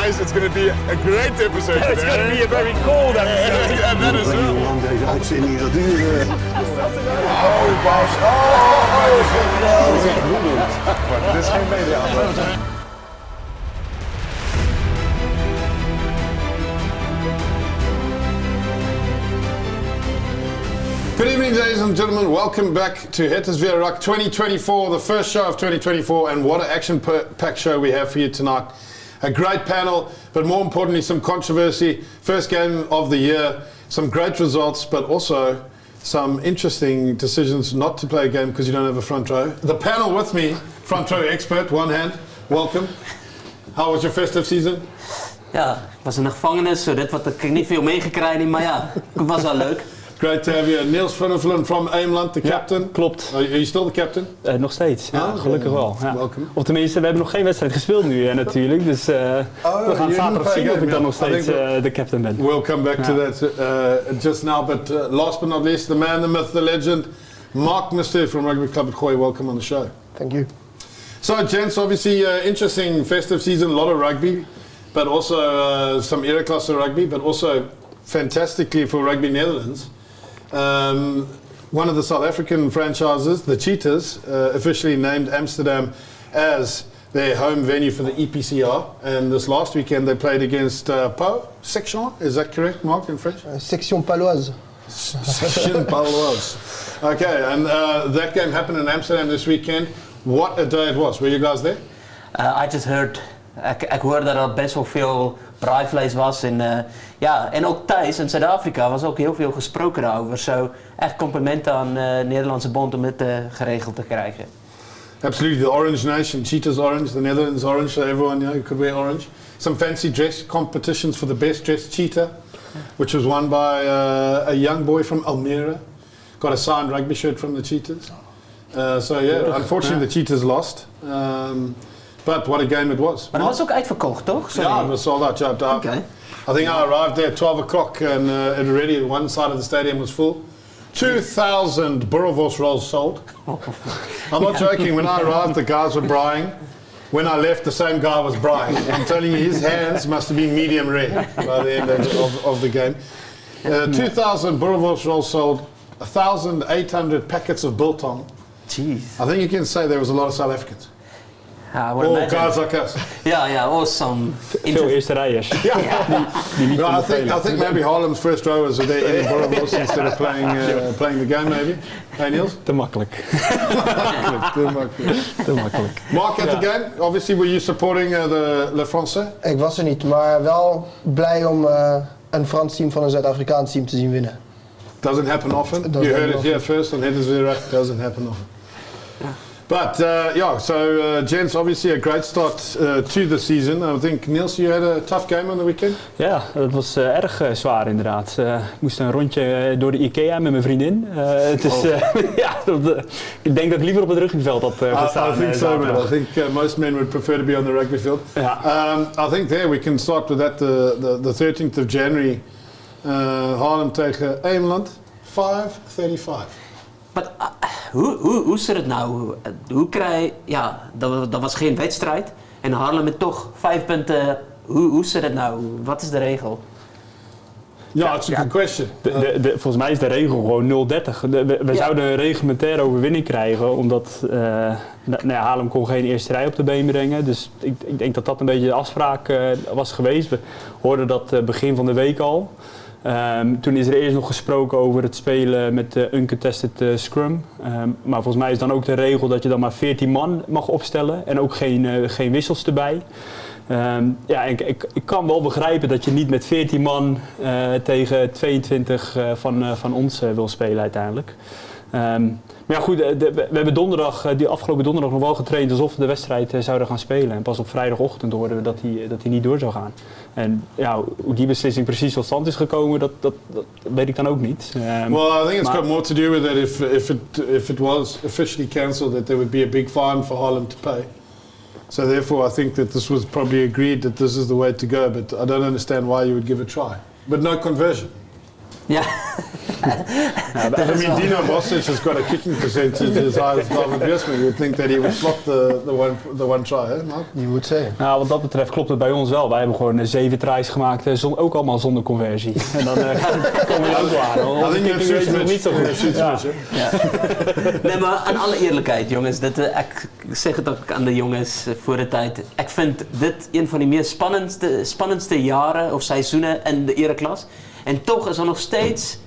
guys, it's going to be a great episode. It's going to be a very cold episode. Yeah, that is well. Hoe lang deze uitzending gaat duren. Oh, Bas. Dit is geen media. Good evening, ladies and gentlemen. Welcome back to Het is weer Rock 2024, the first show of 2024, and what an action-packed show we have for you tonight. A great panel, but more importantly, some controversy. First game of the year, some great results, but also some interesting decisions not to play a game because you don't have a front row. The panel with me, front row expert, one hand, welcome. How was your festive season? Ja, ik was in de gevangenis, zo dit wat ik niet veel meegekregen, maar ja, het was wel leuk. Great to have you. Niels Van Oeffelen from Ameland, the captain. Ja, klopt. Are you still the captain? Nog steeds, ja, gelukkig wel. Ja. Welcome. Of tenminste, we hebben nog geen wedstrijd gespeeld nu natuurlijk, dus we gaan zaterdag zien of ik dan nog steeds de captain ben. We'll come back to that just now, but last but not least, the man, the myth, the legend, Marc Mistou from Rugby Club at Gooi. Welcome on the show. Thank you. So, gents, obviously interesting festive season, a lot of rugby, but also some era class of rugby, but also fantastically for Rugby Netherlands. One of the South African franchises, the Cheetahs, officially named Amsterdam as their home venue for the EPCR. And this last weekend they played against Pau Section. Is that correct, Mark, in French? Section Paloise. Section Paloise. Okay, and that game happened in Amsterdam this weekend. What a day it was. Were you guys there? I just heard, ik hoorde dat er best wel veel braaivlees was en ook thuis in Zuid-Afrika was ook heel veel gesproken daarover. So echt complimenten aan de Nederlandse bond om het geregeld te krijgen. Absolutely, the Orange Nation, Cheetahs orange, the Netherlands orange, so everyone could wear orange. Some fancy dress competitions for the best dressed cheetah, which was won by a young boy from Almere. Got a signed rugby shirt from the Cheetahs. Unfortunately the Cheetahs lost. But what a game it was. Maar dat was ook uitverkocht, toch? Sorry. Yeah, it was sold out. Okay. I think I arrived there at 12 o'clock and it already, one side of the stadium was full. 2,000 Boerewors rolls sold. I'm not joking, when I arrived the guys were braaiing. When I left the same guy was braaiing. I'm telling you, his hands must have been medium rare by the end of the game. 2,000 Boerewors rolls sold, 1,800 packets of biltong. Jeez. I think you can say there was a lot of South Africans. All guys like us. Yeah, awesome. Veel eerste rijers. Yeah. I think maybe Harlem's first rowers are there in Boerewors instead of playing the game maybe. Hey Niels? Te makkelijk. Te makkelijk. Mark, at the game, obviously were you supporting Le Français? Ik was er niet, maar wel blij om een Frans team van een Zuid-Afrikaans team te zien winnen. Doesn't happen often. You heard it here first on Het is weer Rock. Doesn't happen often. But gents, obviously a great start to the season. I think, Niels, you had a tough game on the weekend? Ja, dat was erg zwaar inderdaad. Ik moest een rondje door de IKEA met mijn vriendin. Ik denk dat ik liever op het rugbyveld had gestaan. I think so, man. I think most men would prefer to be on the rugby field. Yeah. I think there we can start with that, the 13th of January. Haarlem tegen Ameland, 5:35. Maar hoe zit het nou? Dat was geen wedstrijd en Haarlem met toch 5 punten. Hoe zit het nou? Wat is de regel? Ja, it's a good question. Volgens mij is de regel gewoon 0-30. We zouden een reglementaire overwinning krijgen, omdat Haarlem kon geen eerste rij op de been brengen. Dus ik denk dat dat een beetje de afspraak was geweest. We hoorden dat begin van de week al. Toen is er eerst nog gesproken over het spelen met de uncontested scrum. Maar volgens mij is dan ook de regel dat je dan maar 14 man mag opstellen en ook geen wissels erbij. Ik kan wel begrijpen dat je niet met 14 man tegen 22 van ons wil spelen uiteindelijk. Maar ja goed, we hebben die afgelopen donderdag nog wel getraind alsof we de wedstrijd zouden gaan spelen. En pas op vrijdagochtend hoorden we dat hij niet door zou gaan. En ja, hoe die beslissing precies tot stand is gekomen, dat weet ik dan ook niet. Well, I think it's got more to do with that if it was officially cancelled, that there would be a big fine for Haarlem to pay. So therefore I think that this was probably agreed that this is the way to go, but I don't understand why you would give a try. But no conversion. Ja. I mean, Dino Bosic has got a kicking percentage as high as David Weersma. You would think that he would slot the one try, hè, Mark? You would say. Nou, wat dat betreft klopt het bij ons wel. Wij hebben gewoon 7 tries gemaakt, ook allemaal zonder conversie. En dan komen we ook wel aan. I think Kicking rate is nog niet zo goed. Ja. Nee, maar aan alle eerlijkheid, jongens. Ik zeg het ook aan de jongens voor de tijd. Ik vind dit een van de meest spannendste jaren of seizoenen in de ereklas. En toch is er nog steeds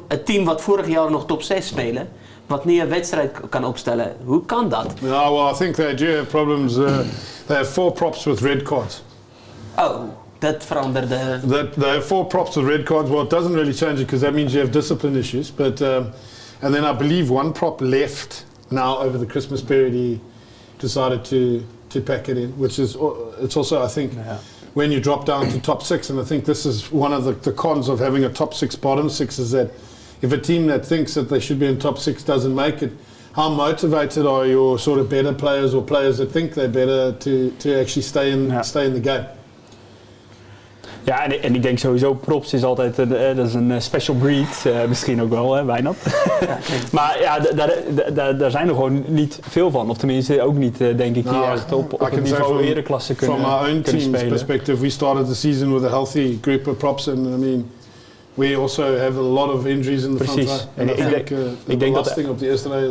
het team wat vorig jaar nog top 6 spelen, wat niet een wedstrijd kan opstellen. Hoe kan dat? No, well, I think they do have problems. They have 4 props with red cards. Oh, dat veranderde. They have 4 props with red cards. Well, it doesn't really change it because that means you have discipline issues. But and then I believe one prop left now over the Christmas period. He decided to pack it in, which is it's also, I think. Yeah. When you drop down to top 6, and I think this is one of the cons of having a top 6, bottom 6, is that if a team that thinks that they should be in top 6 doesn't make it, how motivated are your sort of better players or players that think they're better to actually stay in the game? Ja, en ik denk sowieso, props is altijd dat is een special breed, misschien ook wel, Wynand. Maar ja, daar zijn er gewoon niet veel van. Of tenminste ook niet, denk ik, die echt op het niveau ereklasse kunnen spelen. From our own team's perspective, we started the season with a healthy group of props. And I mean, we also have a lot of injuries in the front row. And I think the belasting op de eerste rij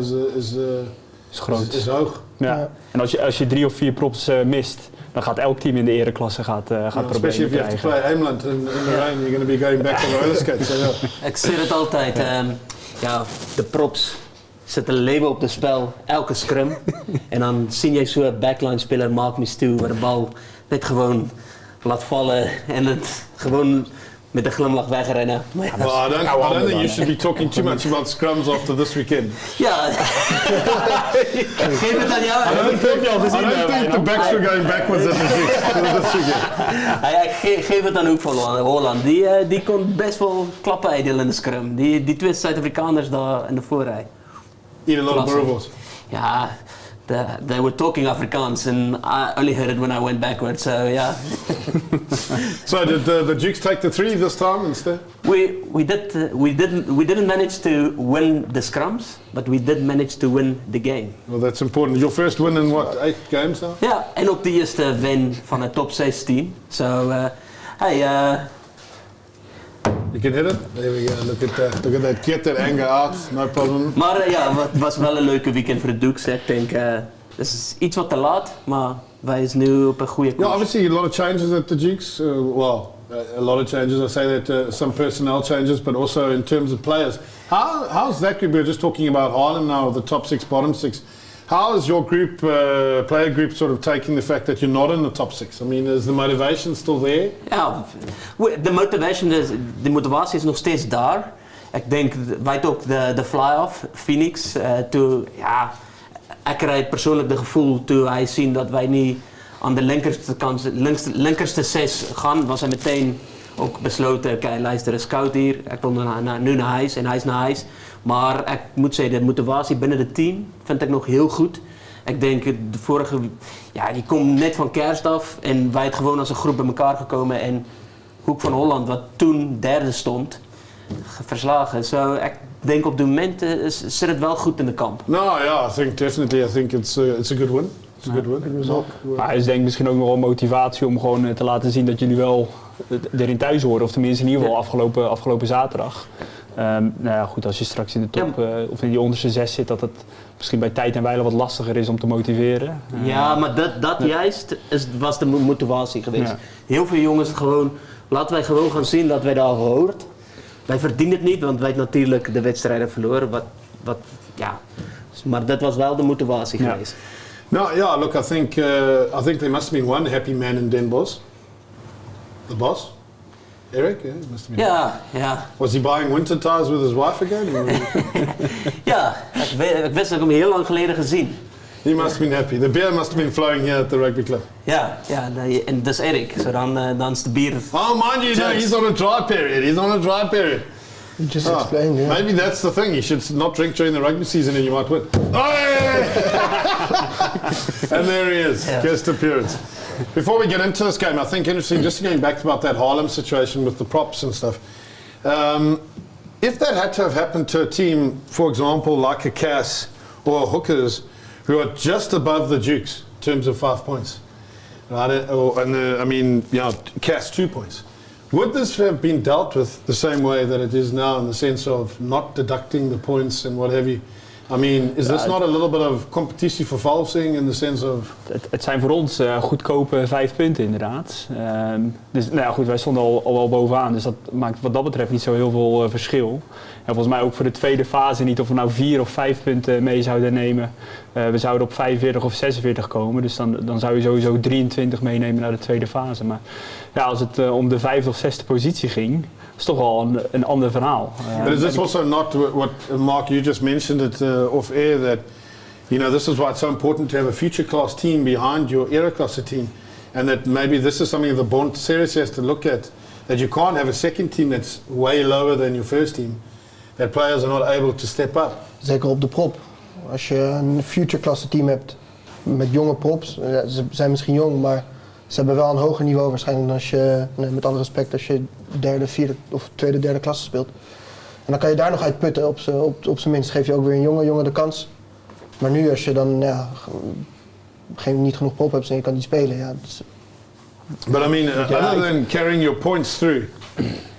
is hoog. Ja. En als je 3 of 4 props mist, dan gaat elk team in de ereklasse problemen krijgen. Especially if you have to play Ameland in the rain, you're going to be going back on the roller skates. So yeah. Ik zeg het altijd, de props zetten leven op het spel, elke scrum. En dan zie je zo'n backline speler Marc Mistou, waar de bal net gewoon laat vallen en het gewoon met een glimlach wegrennen. Well, I don't think you should be talking too much about scrums after this weekend. Ja, geef het aan jou. I don't think the backs were going backwards at this weekend. Geef het aan Hoek van Holland. Die kon best wel klappen uitdelen in de scrum. Die 2 Zuid-Afrikaners daar in de voorrij. Eat a lot of burgers. Ja. They were talking Afrikaans, and I only heard it when I went backwards. So yeah. So did the Dukes take the 3 this time instead? We didn't manage to win the scrums, but we did manage to win the game. Well, that's important. Your first win in what, 8 games now? Ja, en ook de eerste win van het top 6 team. So you can hit it. There we go. Look at that. Get that anger out. No problem. Maar het was wel een leuke weekend voor de Dukes. Ik denk, het is iets wat te laat, maar wij zijn nu op een goede koers. Yeah, obviously a lot of changes at the Dukes. A lot of changes. I say that some personnel changes, but also in terms of players. How's that group? We're just talking about Harlem now, the top 6, bottom 6. How is your group, player group, sort of taking the fact that you're not in the top 6? I mean, is the motivation still there? Ja, de motivatie is nog steeds daar. Ik denk, wij ook de fly-off, Phoenix, ik rijd persoonlijk de gevoel toen hij zien dat wij niet aan de linkerste 6 gaan, was hij meteen ook besloten, kijk, luister, een scout hier, ik wil nu naar huis en hij is naar huis. Maar ik moet zeggen, de motivatie binnen het team vind ik nog heel goed. Ik denk, de vorige, je komt net van kerst af en wij het gewoon als een groep bij elkaar gekomen en Hoek van Holland, wat toen 3e stond, verslagen. So, ik denk op dit moment zit het wel goed in de kamp. No, yeah, I think definitely. I think it's a good win. It's a good win. Maar is denk ik misschien ook nog wel motivatie om gewoon te laten zien dat jullie wel erin thuis horen, of tenminste in ieder geval afgelopen zaterdag. Nou ja, goed, als je straks in de top of in die onderste 6 zit, dat het misschien bij tijd en wijle wat lastiger is om te motiveren. Ja, maar dat juist was de motivatie geweest. Ja. Heel veel jongens gewoon, laten wij gewoon gaan zien dat wij daar gehoord. Wij verdienen het niet, want wij natuurlijk de wedstrijden verloren. Maar dat was wel de motivatie geweest. No, yeah, look, I think there must have been one happy man in Den Bosch. The boss? Eric, yeah, must have been. Yeah. Was he buying winter tires with his wife again? Ja, ik wist dat ik hem heel lang geleden gezien. He must have been happy. The beer must have been flowing here at the rugby club. Ja, en dat is Eric. So dan is de bier. Oh, mind you, he's on a dry period. You just explained, yeah. Maybe that's the thing. You should not drink during the rugby season and you might win. Oh, and there he is, guest appearance. Before we get into this game, I think interesting, just going back about that Harlem situation with the props and stuff. If that had to have happened to a team, for example, like a Cass or a Hookers, who are just above the Dukes in terms of 5 points, right? Cass 2 points. Would this have been dealt with the same way that it is now, in the sense of not deducting the points and what have you? I mean, is this not a little bit of competitie vervalsing in the sense of... Het zijn voor ons goedkope 5 punten inderdaad. Dus nou ja, goed, wij stonden al wel bovenaan, dus dat maakt wat dat betreft niet zo heel veel verschil. En volgens mij ook voor de tweede fase niet of we nou 4 of 5 punten mee zouden nemen. We zouden op 45 of 46 komen, dus dan zou je sowieso 23 meenemen naar de tweede fase. Maar ja, als het om de 5e of 6e positie ging, is toch wel een ander verhaal. But is this also not what, Mark, you just mentioned it off air, that, this is why it's so important to have a future class team behind your era class team, and that maybe this is something the Bond series has to look at, that you can't have a second team that's way lower than your first team, that players are not able to step up. Zeker op de prop. Als je een future klasse team hebt met jonge props, ze zijn misschien jong, maar ze hebben wel een hoger niveau waarschijnlijk dan als je, met alle respect, als je derde, vierde of tweede, derde klasse speelt. En dan kan je daar nog uit putten, op zijn minst geef je ook weer een jongen de kans. Maar nu als je dan niet genoeg prop hebt en je kan niet spelen, ja. Dus, but I mean, other than carrying your points through,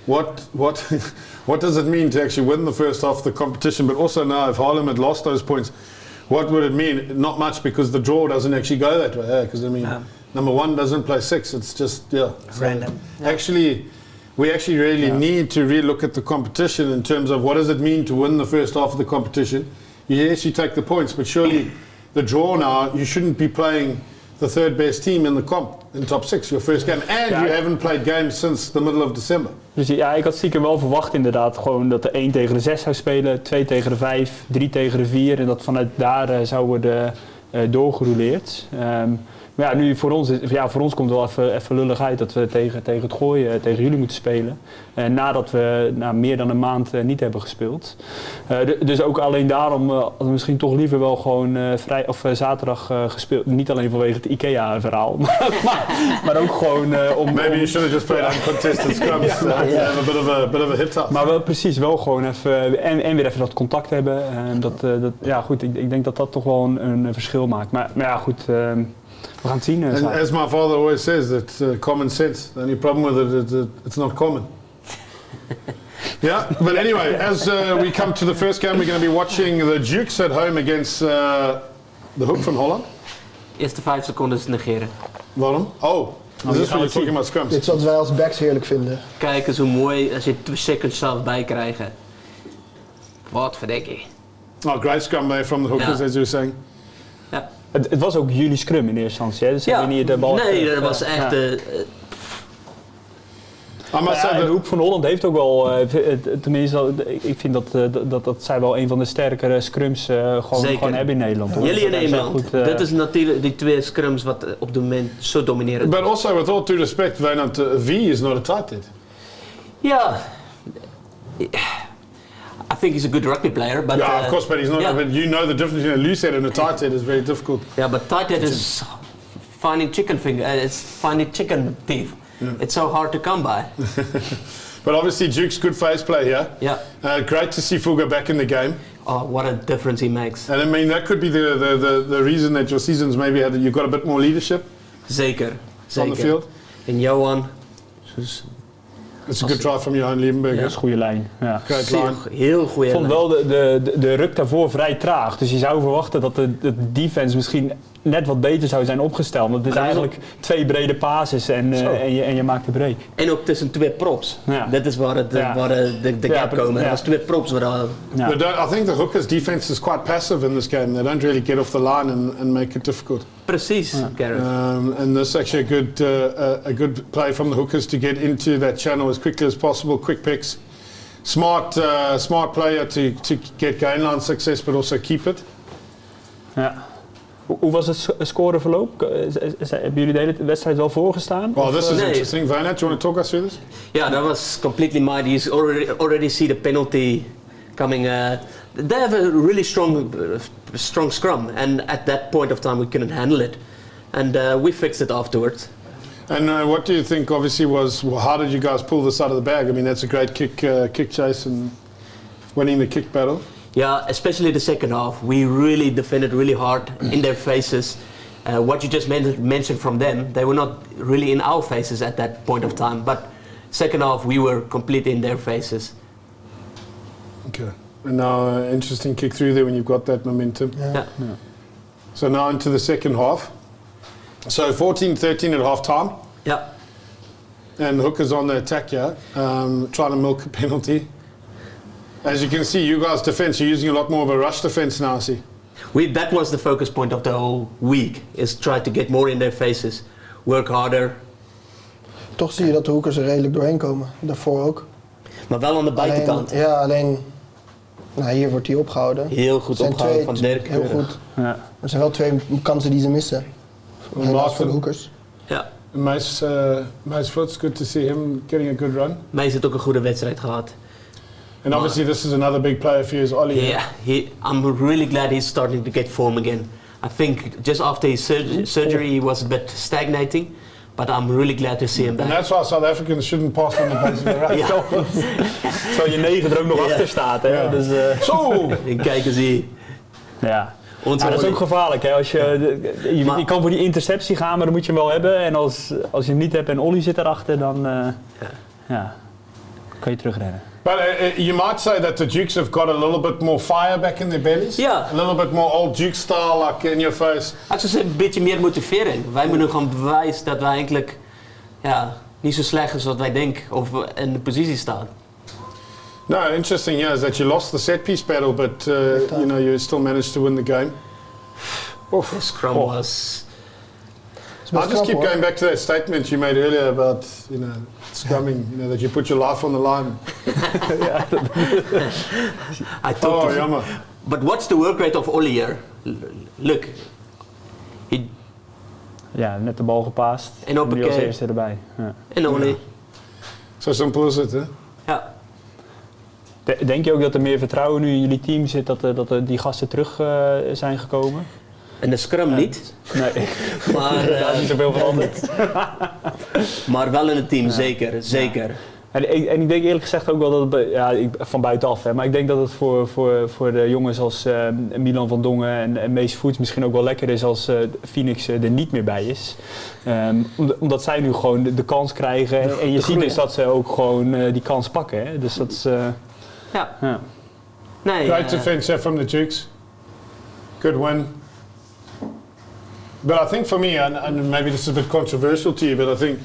what does it mean to actually win the first half of the competition? But also now, if Haarlem had lost those points, what would it mean? Not much, because the draw doesn't actually go that way. Because number 1 doesn't play 6. It's just random. Actually, we actually really need to re-look at the competition in terms of what does it mean to win the first half of the competition. Yes, you take the points, but surely the draw now, you shouldn't be playing the third best team in the comp in top 6, your first game, and you haven't played games since the middle of December. Dus ja, ik had stiekem wel verwacht inderdaad gewoon dat de 1 tegen de 6 zou spelen, 2 tegen de 5, 3 tegen de 4 en dat vanuit daar zou worden doorgerouleerd. Maar ja, nu voor ons komt het wel even lullig uit dat we tegen het gooien tegen jullie moeten spelen. Nadat we meer dan een maand niet hebben gespeeld. Dus ook alleen daarom hadden we misschien toch liever wel gewoon zaterdag gespeeld. Niet alleen vanwege het IKEA-verhaal, maar ook gewoon om... Maybe you should have just played uncontested scrums. Have a bit of a hit-up. Maar wel precies, wel gewoon even en weer even dat contact hebben. Ik denk dat dat toch wel een verschil maakt. Maar ja, goed... we gaan het zien. As my father always says, that common sense. The only problem with it, it's not common. Yeah, but anyway, as we come to the first game, we're going to be watching the Dukes at home against the Hook van Holland. Eerste 5 seconden negeren. Waarom? Oh, is this what you're talking about scrums? Dit is wat wij als backs heerlijk vinden. Kijk eens hoe mooi als je 2 seconds zelf bij krijgen. Wat verdekkie. Oh, great scrum there from the Hookers, as you were saying. Ja. Het was ook jullie scrum in eerste instantie, hè? Dus niet de bal. Nee, dat was echt... De Hoek van Holland heeft ook wel, tenminste, ik vind dat zij wel een van de sterkere scrums gewoon hebben in Nederland. Hoor. Jullie in Nederland. Dit is natuurlijk die 2 scrums wat op het moment zo domineren. But also, with all due respect, Wynand, V is not a tight end. Ja. I think he's a good rugby player, but of course, but he's not. Yeah. But you know the difference between a loose head and a tight head is very difficult. Yeah, but tight head is finding chicken finger. It's finding chicken teeth. Yeah. It's so hard to come by. But obviously, Duke's good face play here. Yeah. Great to see Fuga back in the game. Oh, what a difference he makes. And I mean, that could be the reason that your seasons maybe you've got a bit more leadership. Zeker. On the field. En Johan. It's a good try from Johan Liebenberg. Ja, dat is een goede lijn. Ja. Heel goede lijn. Ik vond wel de ruk daarvoor vrij traag. Dus je zou verwachten dat de defense misschien net wat beter zou zijn opgesteld. Want het is eigenlijk 2 brede passes en je maakt de break. En ook tussen 2 props. Ja. Dat is waar de gap komen. Dat is 2 props. I think the Hookers defense is quite passive in this game. They don't really get off the line and make it difficult. Precies, Gareth. And this is actually a good play from the Hookers to get into that channel as quickly as possible. Quick picks. Smart player to get gain line success, but also keep it. Ja. Hoe was het scoreverloop? Hebben jullie de hele wedstrijd wel voorgestaan? Well, this is interesting. Wynand, do you want to talk us through this? Yeah, that was completely mighty. You already see the penalty coming. They have a really strong scrum, and at that point of time we couldn't handle it, and we fixed it afterwards. And what do you think? Obviously, how did you guys pull this out of the bag? I mean, that's a great kick chase and winning the kick battle. Yeah, especially the second half. We really defended really hard in their faces. What you just mentioned from them, they were not really in our faces at that point of time. But second half, we were completely in their faces. Okay. And now, interesting kick through there when you've got that momentum. Yeah. So now into the second half. So 14-13 at half time. Yeah. And Hook is on the attack here, trying to milk a penalty. As you can see, you guys' defence, you're using a lot more of a rush defence now, I see. That was the focus point of the whole week, is try to get more in their faces, work harder. Toch zie je dat de hoekers er redelijk doorheen komen, daarvoor ook. Maar wel aan de buitenkant. Alleen hier wordt hij opgehouden. Heel goed opgehouden van Dirk. Heel goed. Ja. Er zijn wel 2 kansen die ze missen. Helaas voor de hoekers. Ja. Nice foot, good to see him getting a good run. Mij is het ook een goede wedstrijd gehad. And obviously this is another big player for you, is Ollie. Yeah, I'm really glad he's starting to get form again. I think just after his surgery he was a bit stagnating, but I'm really glad to see him back. And that's why South Africans shouldn't pass on the base of the right. Ja. Terwijl je 9 er ook nog achter staat. Hè? Ja. Dus, Zo! En kijk eens hier. ja. Dat is ook gevaarlijk. Hè? Als je kan voor die interceptie gaan, maar dan moet je hem wel hebben. En als je hem niet hebt en Ollie zit erachter, dan kan je terugrennen. But you might say that the Dukes have got a little bit more fire back in their bellies. Ja. A little bit more old Duke style, like in your face. Ik zou zeggen, een beetje meer motivering. Wij moeten gewoon bewijzen dat wij eigenlijk niet zo slecht is wat wij denken of in de positie staan. No, interesting, is that you lost the set piece battle, but you still managed to win the game. The scrum was... I just keep going back to that statement you made earlier about, scrumming, that you put your life on the line. Jammer. But what's the work rate of Ollie here? Look. Ja, net de bal gepaast. En op nu als eerste erbij. Ja. En Ollie. Zo simpel is het, hè? Ja. Denk je ook dat er meer vertrouwen nu in jullie team zit, dat die gasten terug zijn gekomen? En de scrum niet. Nee, maar daar is niet zoveel veranderd. Maar wel in het team, zeker. En ik denk eerlijk gezegd ook wel dat van buitenaf, hè, maar ik denk dat het voor de jongens als Milan van Dongen en Mees Voets misschien ook wel lekker is als Phoenix er niet meer bij is. Omdat zij nu gewoon de kans krijgen en je ziet dus dat ze ook gewoon die kans pakken. Hè. Dus dat is... ja. Nee, Great defense from the Dukes. Good win. But I think for me, and maybe this is a bit controversial to you, but I think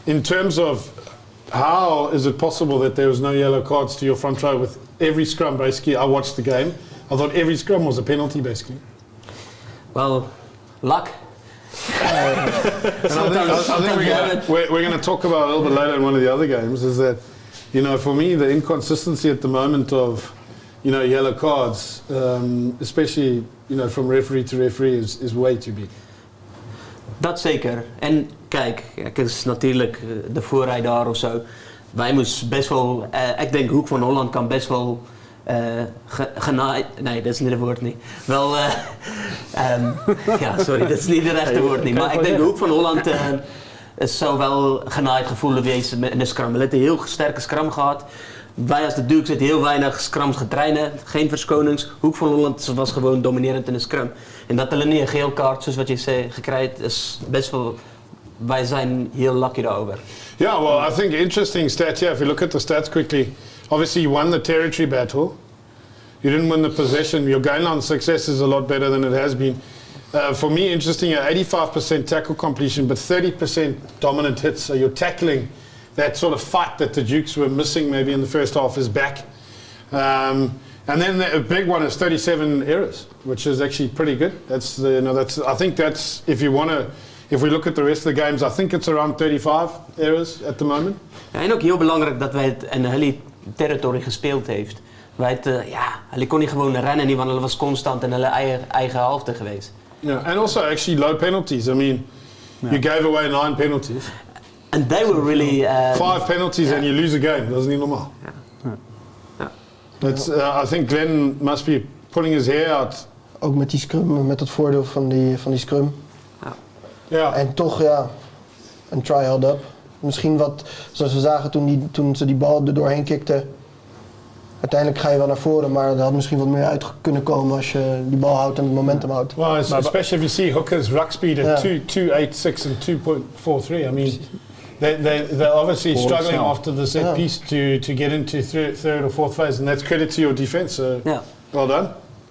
in terms of how is it possible that there was no yellow cards to your front row with every scrum, basically, I watched the game. I thought every scrum was a penalty, basically. Well, luck. And I think we're going to talk about a little bit later in one of the other games, is that, for me, the inconsistency at the moment of, yellow cards, especially, from referee to referee, is way too big. Dat zeker. En kijk, het is natuurlijk de voorrijder of zo. Wij moesten best wel, ik denk Hoek van Holland kan best wel genaaid, nee dat is niet het woord niet. Wel, sorry, dat is niet het rechte woord niet. Maar ik denk Hoek van Holland zou wel genaaid gevoelen wezen in de scrum. We hebben een heel sterke scrum gehad. Wij als de Dukes hebben heel weinig scrums getraind, geen verskonings. Hoek van Holland was gewoon dominerend in de scrum. En dat alleen niet een geel kaart, zoals wat je zei, gekregen is best wel... Wij zijn heel lucky daarover. Yeah, well, I think interesting stats here. If you look at the stats quickly, obviously you won the territory battle. You didn't win the possession. Your game line success is a lot better than it has been. For me, interesting, 85% tackle completion, but 30% dominant hits. So you're tackling that sort of fight that the Dukes were missing maybe in the first half is back. And then a big one is 37 errors, which is actually pretty good. I think that's, if we look at the rest of the games, I think it's around 35 errors at the moment. Ja, en ook heel belangrijk dat wij het in hele territory gespeeld heeft. Hij kon niet gewoon rennen, niet, want hij was constant in hun eigen helft geweest. Yeah, and also actually low penalties. I mean, you gave away 9 penalties. And they were really... 5 penalties and you lose a game. Dat is niet normaal. That's, I think Glenn must be pulling his hair out. Ook met die scrum, met het voordeel van die scrum. Ja. En toch, een try held up. Misschien wat, zoals we zagen toen ze die bal er doorheen kikten. Uiteindelijk ga je wel naar voren, maar er had misschien wat meer uit kunnen komen als je die bal houdt en het momentum houdt. Well, especially if you see Hooker's ruck speed at 2.86 and 2.43. I mean, they're obviously struggling after the set piece to get into third or fourth phase, and that's credit to your defense. So well done.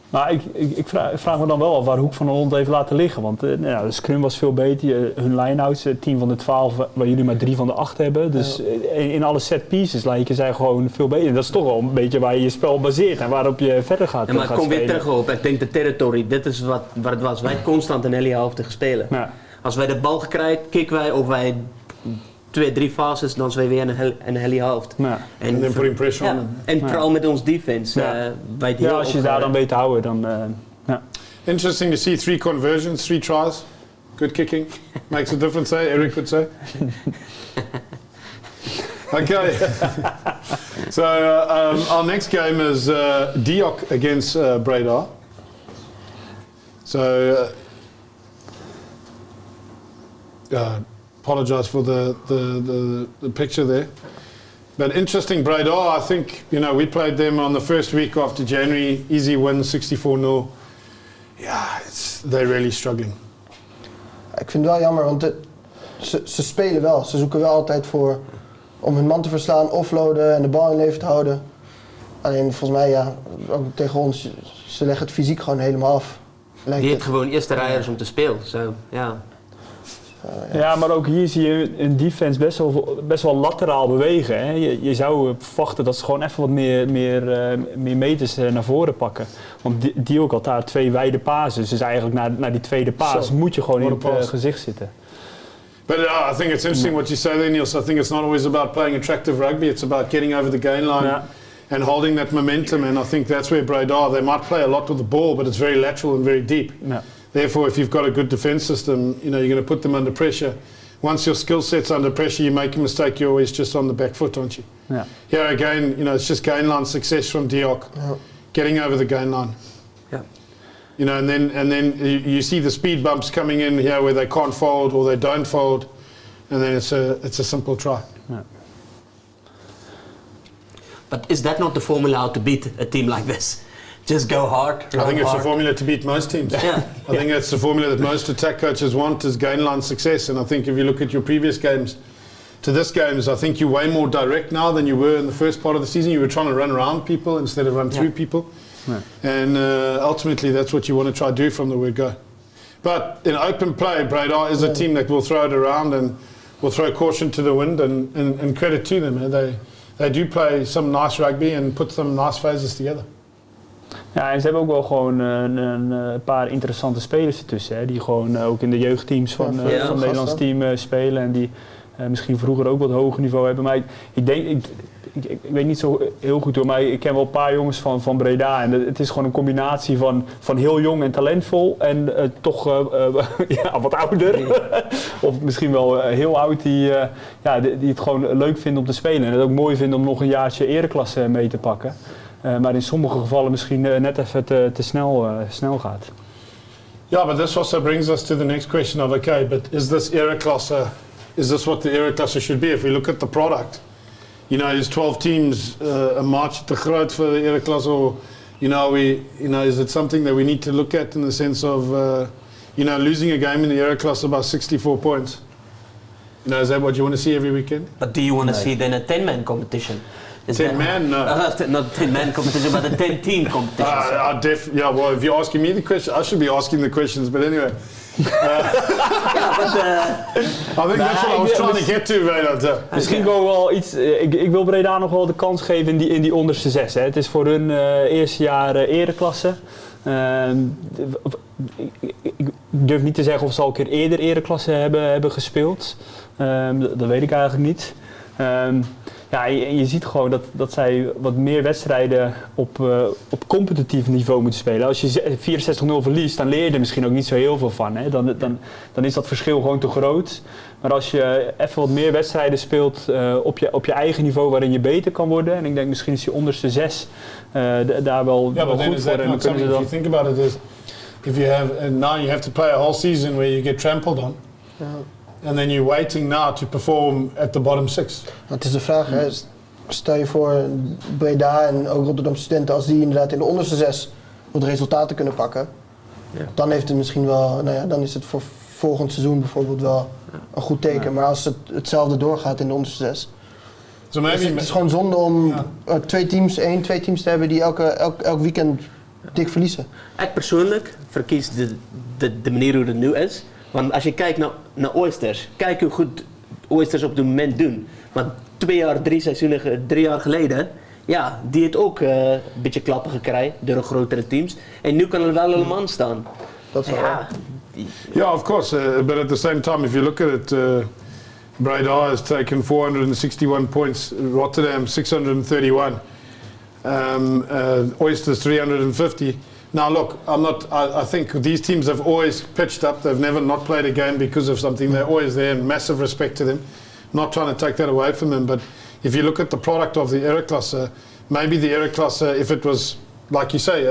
Maar ik vraag me dan wel af waar Hoek van Holland heeft laten liggen. Want de scrum was veel beter. Hun line-outs, 10 van de 12, waar jullie maar 3 van de 8 hebben. Dus in alle set pieces lijken zij gewoon veel beter. Dat is toch wel een beetje waar je je spel baseert en waarop je verder gaat spelen. Maar ik kom weer terug op, ik denk de territory, dit is wat het was. Wij constant een hele helft spelen. Ja. Als wij de bal krijgen, kicken wij of wij 2-3 fases, dan zijn we weer een hele helft. En then putting pressure on them. En vooral met ons defense. Als je daar dan weet te houden, dan... Interesting to see 3 conversions, 3 tries. Good kicking. Makes a difference, Eric would say. Okay. So our next game is Diok against Breda. So apologize for the picture there. But interesting, Breda, I think, we played them on the first week after January, easy win, 64-0. Yeah, they're really struggling. Ik vind het wel jammer, want ze spelen wel. Ze zoeken wel altijd voor om hun man te verslaan, offloaden en de bal in leven te houden. Alleen volgens mij, ook tegen ons, ze leggen het fysiek gewoon helemaal af. Die heeft gewoon eerste rijers om te spelen. So, Ja, maar ook hier zie je een defense best wel lateraal bewegen. Hè. Je zou verwachten dat ze gewoon even wat meer meters naar voren pakken. Want die ook had daar 2 wijde pases. Dus eigenlijk naar die tweede paas moet je gewoon in het gezicht zitten. But I think it's interesting what you say there, Niels. I think it's not always about playing attractive rugby. It's about getting over the gain line and holding that momentum. And I think that's where Breda, they might play a lot with the ball, but it's very lateral and very deep. Yeah. Therefore, if you've got a good defence system, you're going to put them under pressure. Once your skill set's under pressure, you make a mistake, you're always just on the back foot, aren't you? Yeah. Here again, it's just gain line success from Diok, getting over the gain line. Yeah. And then you see the speed bumps coming in here where they can't fold or they don't fold, and then it's a simple try. Yeah. But is that not the formula how to beat a team like this? Just go hard. I think it's the formula to beat most teams. Yeah. I think that's the formula that most attack coaches want is gain line success. And I think if you look at your previous games to this games, I think you're way more direct now than you were in the first part of the season. You were trying to run around people instead of run through people. Yeah. And ultimately that's what you want to try to do from the word go. But in open play, Breda is a team that will throw it around and will throw caution to the wind and credit to them. They do play some nice rugby and put some nice phases together. Ja, en ze hebben ook wel gewoon een paar interessante spelers ertussen. Hè, die gewoon ook in de jeugdteams van het Nederlands team spelen. En die misschien vroeger ook wat hoger niveau hebben. Maar ik weet niet zo heel goed hoor, maar ik ken wel een paar jongens van Breda. En het is gewoon een combinatie van heel jong en talentvol. En toch wat ouder. Of misschien wel heel oud die het gewoon leuk vinden om te spelen. En het ook mooi vinden om nog een jaartje ereklasse mee te pakken. Maar in sommige gevallen misschien net even te snel gaat. Yeah, but this also brings us to the next question of, okay, but is this what the era class should be? If we look at the product, is 12 teams a march te groot for the era class, or is it something that we need to look at in the sense of losing a game in the era class about 64 points? Is that what you want to see every weekend? But do you want to see then a 10-man competition? 10-man? No. Not 10-man competition, but a 10-team competition. Well, if you're asking me the question, I should be asking the questions, but anyway. I think that's what I was trying to get to, Wynand. Misschien wel iets. Ik wil Breda nog wel de kans geven in die onderste 6. Hè. Het is voor hun eerste jaar ereklasse. Ik durf niet te zeggen of ze al een keer eerder ereklasse hebben gespeeld. Dat weet ik eigenlijk niet. Je ziet gewoon dat zij wat meer wedstrijden op competitief niveau moeten spelen. Als je 64-0 verliest, dan leer je er misschien ook niet zo heel veel van. Hè? Dan is dat verschil gewoon te groot. Maar als je even wat meer wedstrijden speelt op je eigen niveau waarin je beter kan worden. En ik denk misschien is die onderste 6 daar wel goed voor. En If you think about it, is if you have now you have to play a whole season where you get trampled on. and then you're waiting now to perform at the bottom 6. Het is de vraag, hè. Stel je voor Breda en ook Rotterdam studenten, als die inderdaad in de onderste 6 wat resultaten kunnen pakken, dan heeft het misschien wel, dan is het voor volgend seizoen bijvoorbeeld wel een goed teken. Ja. Maar als het hetzelfde doorgaat in de onderste 6, dus het is gewoon zonde om twee teams te hebben die elk weekend dik verliezen. Ik persoonlijk verkies de manier hoe het nu is. Want als je kijkt naar Oysters, kijk hoe goed Oysters op dit moment doen. Maar 3 jaar geleden, die heeft ook een beetje klappen gekregen door de grotere teams. En nu kan er wel helemaal staan. Dat is wel Yeah, of course. But at the same time, if you look at it, Breda has taken 461 points, Rotterdam 631, Oysters 350. Now look, I think these teams have always pitched up. They've never not played a game because of something. They're always there, and massive respect to them. Not trying to take that away from them, but if you look at the product of the Ereklasse, maybe the Ereklasse, if it was, like you say,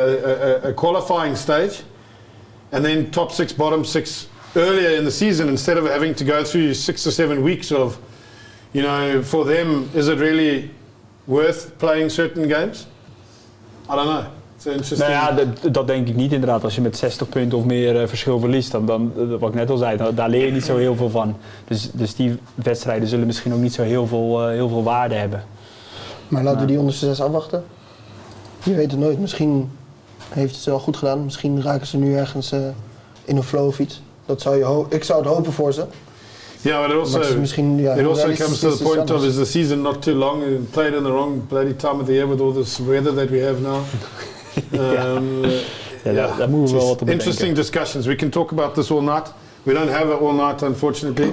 a qualifying stage, and then top 6, bottom 6 earlier in the season, instead of having to go through 6 or 7 weeks of, for them, is it really worth playing certain games? I don't know. It's interesting. Nou ja, dat denk ik niet inderdaad. Als je met 60 punten of meer verschil verliest, dan wat ik net al zei, daar leer je niet zo heel veel van. Dus die wedstrijden zullen misschien ook niet zo heel veel waarde hebben. Maar laten we die onderste 6 afwachten. Je weet het nooit. Misschien heeft het wel goed gedaan. Misschien raken ze nu ergens in een flow of iets. Ik zou het hopen voor ze. Yeah, but it also comes to the point of, is the season not too long and played in the wrong bloody time of the year with all this weather that we have now? Daar moeten we wel wat op interesting discussions. We can talk about this all night. We don't have it all night, unfortunately.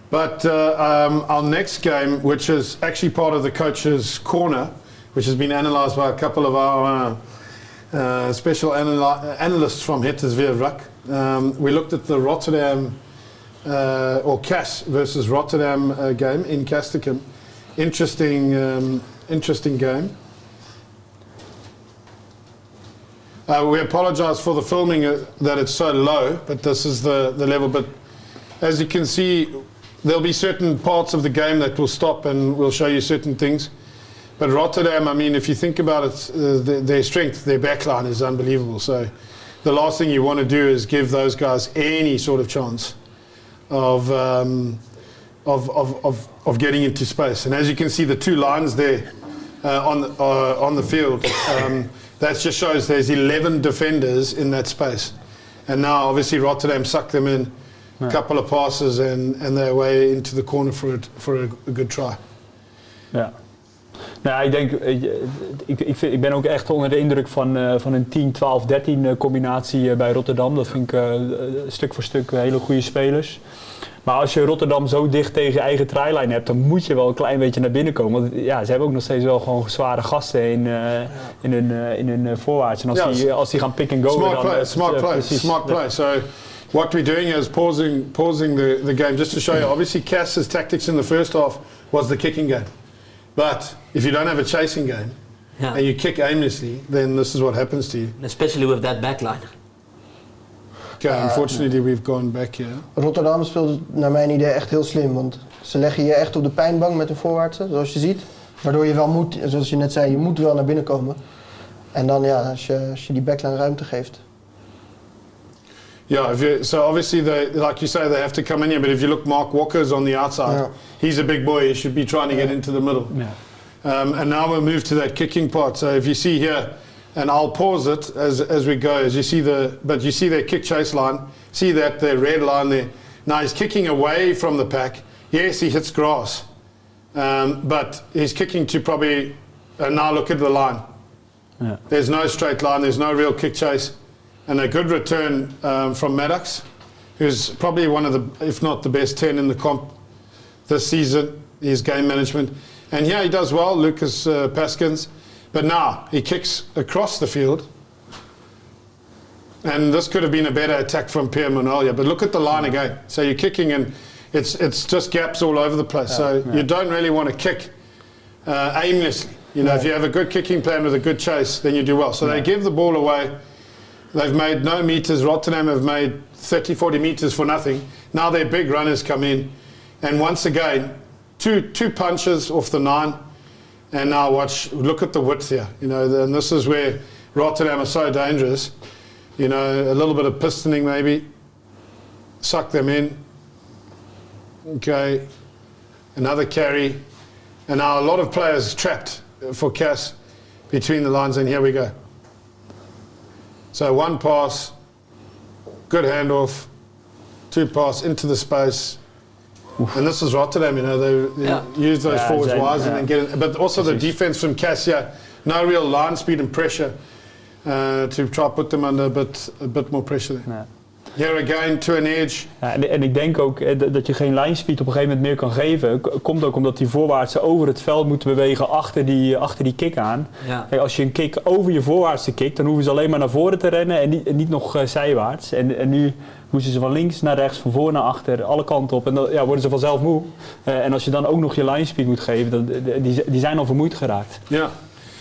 But our next game, which is actually part of the coach's corner, which has been analysed by a couple of our special analysts from Hetters Weer Rak. We looked at the Rotterdam or Cas versus Rotterdam game in Castricum. Interesting game. We apologise for the filming that it's so low, but this is the level. But as you can see, there'll be certain parts of the game that will stop and we'll show you certain things. But Rotterdam, I mean, if you think about it, their strength, their backline is unbelievable. So the last thing you want to do is give those guys any sort of chance of getting into space. And as you can see, the 2 lines there on the field, that just shows there's 11 defenders in that space. And now, obviously, Rotterdam sucked them in, a couple of passes, and they're away into the corner for a good try. Ja. Nou, ik denk, ik ben ook echt onder de indruk van een 10-12-13 combinatie bij Rotterdam. Dat vind ik stuk voor stuk hele goede spelers. Maar als je Rotterdam zo dicht tegen je eigen try-line hebt, dan moet je wel een klein beetje naar binnen komen. Want ze hebben ook nog steeds wel gewoon zware gasten in hun voorwaarts. En als die gaan pick and go... Smart play. So what we're doing is pausing the game just to show you. Obviously, Cass's tactics in the first half was the kicking game. But if you don't have a chasing game and you kick aimlessly, then this is what happens to you. Especially with that backline. Okay, unfortunately we've gone back here. Rotterdam speelt naar mijn idee echt heel slim, want ze leggen je echt op de pijnbank met een voorwaartse, zoals je ziet. Waardoor je wel moet, zoals je net zei, je moet wel naar binnen komen. En dan als je die backline ruimte geeft. Yeah, so obviously, like you say, they have to come in here. But if you look, Mark Walker's on the outside. He's a big boy. He should be trying to get into the middle. And now we'll move to that kicking part. So if you see here, and I'll pause it as we go. As you see you see their kick chase line. See that the red line there. Now he's kicking away from the pack. Yes, he hits grass, but he's kicking to probably. And now look at the line. Yeah. There's no straight line. There's no real kick chase. And a good return from Maddox, who's probably one of the, if not the best 10 in the comp this season, his game management. And here he does well, Lucas Paskins. But now he kicks across the field. And this could have been a better attack from Pierre Monolja. But look at the line again. So you're kicking and it's just gaps all over the place. You don't really want to kick aimlessly. If you have a good kicking plan with a good chase, then you do well. So they give the ball away. They've made no meters. Rotterdam have made 30, 40 meters for nothing. Now their big runners come in. And once again, two punches off the 9. And now look at the width here. You know, and this is where Rotterdam are so dangerous. You know, a little bit of pistoning maybe. Suck them in. Okay. Another carry. And now a lot of players trapped for Cass between the lines, and here we go. So 1 pass, good handoff, 2 pass into the space. Oof. And this is Rotterdam, you know, they use those forwards wise and then get it. But also the defense from Cass here, no real line speed and pressure to try to put them under a bit more pressure there. Ja. Here again, to an edge. Ja, en ik denk ook dat je geen lijnspeed op een gegeven moment meer kan geven. Komt ook omdat die voorwaartsen over het veld moeten bewegen achter die kick aan. Ja. Kijk, als je een kick over je voorwaartse kikt, dan hoeven ze alleen maar naar voren te rennen en niet nog zijwaarts. En nu moesten ze van links naar rechts, van voor naar achter, alle kanten op. En dan worden ze vanzelf moe. En als je dan ook nog je lijnspeed moet geven, die zijn al vermoeid geraakt. Ja.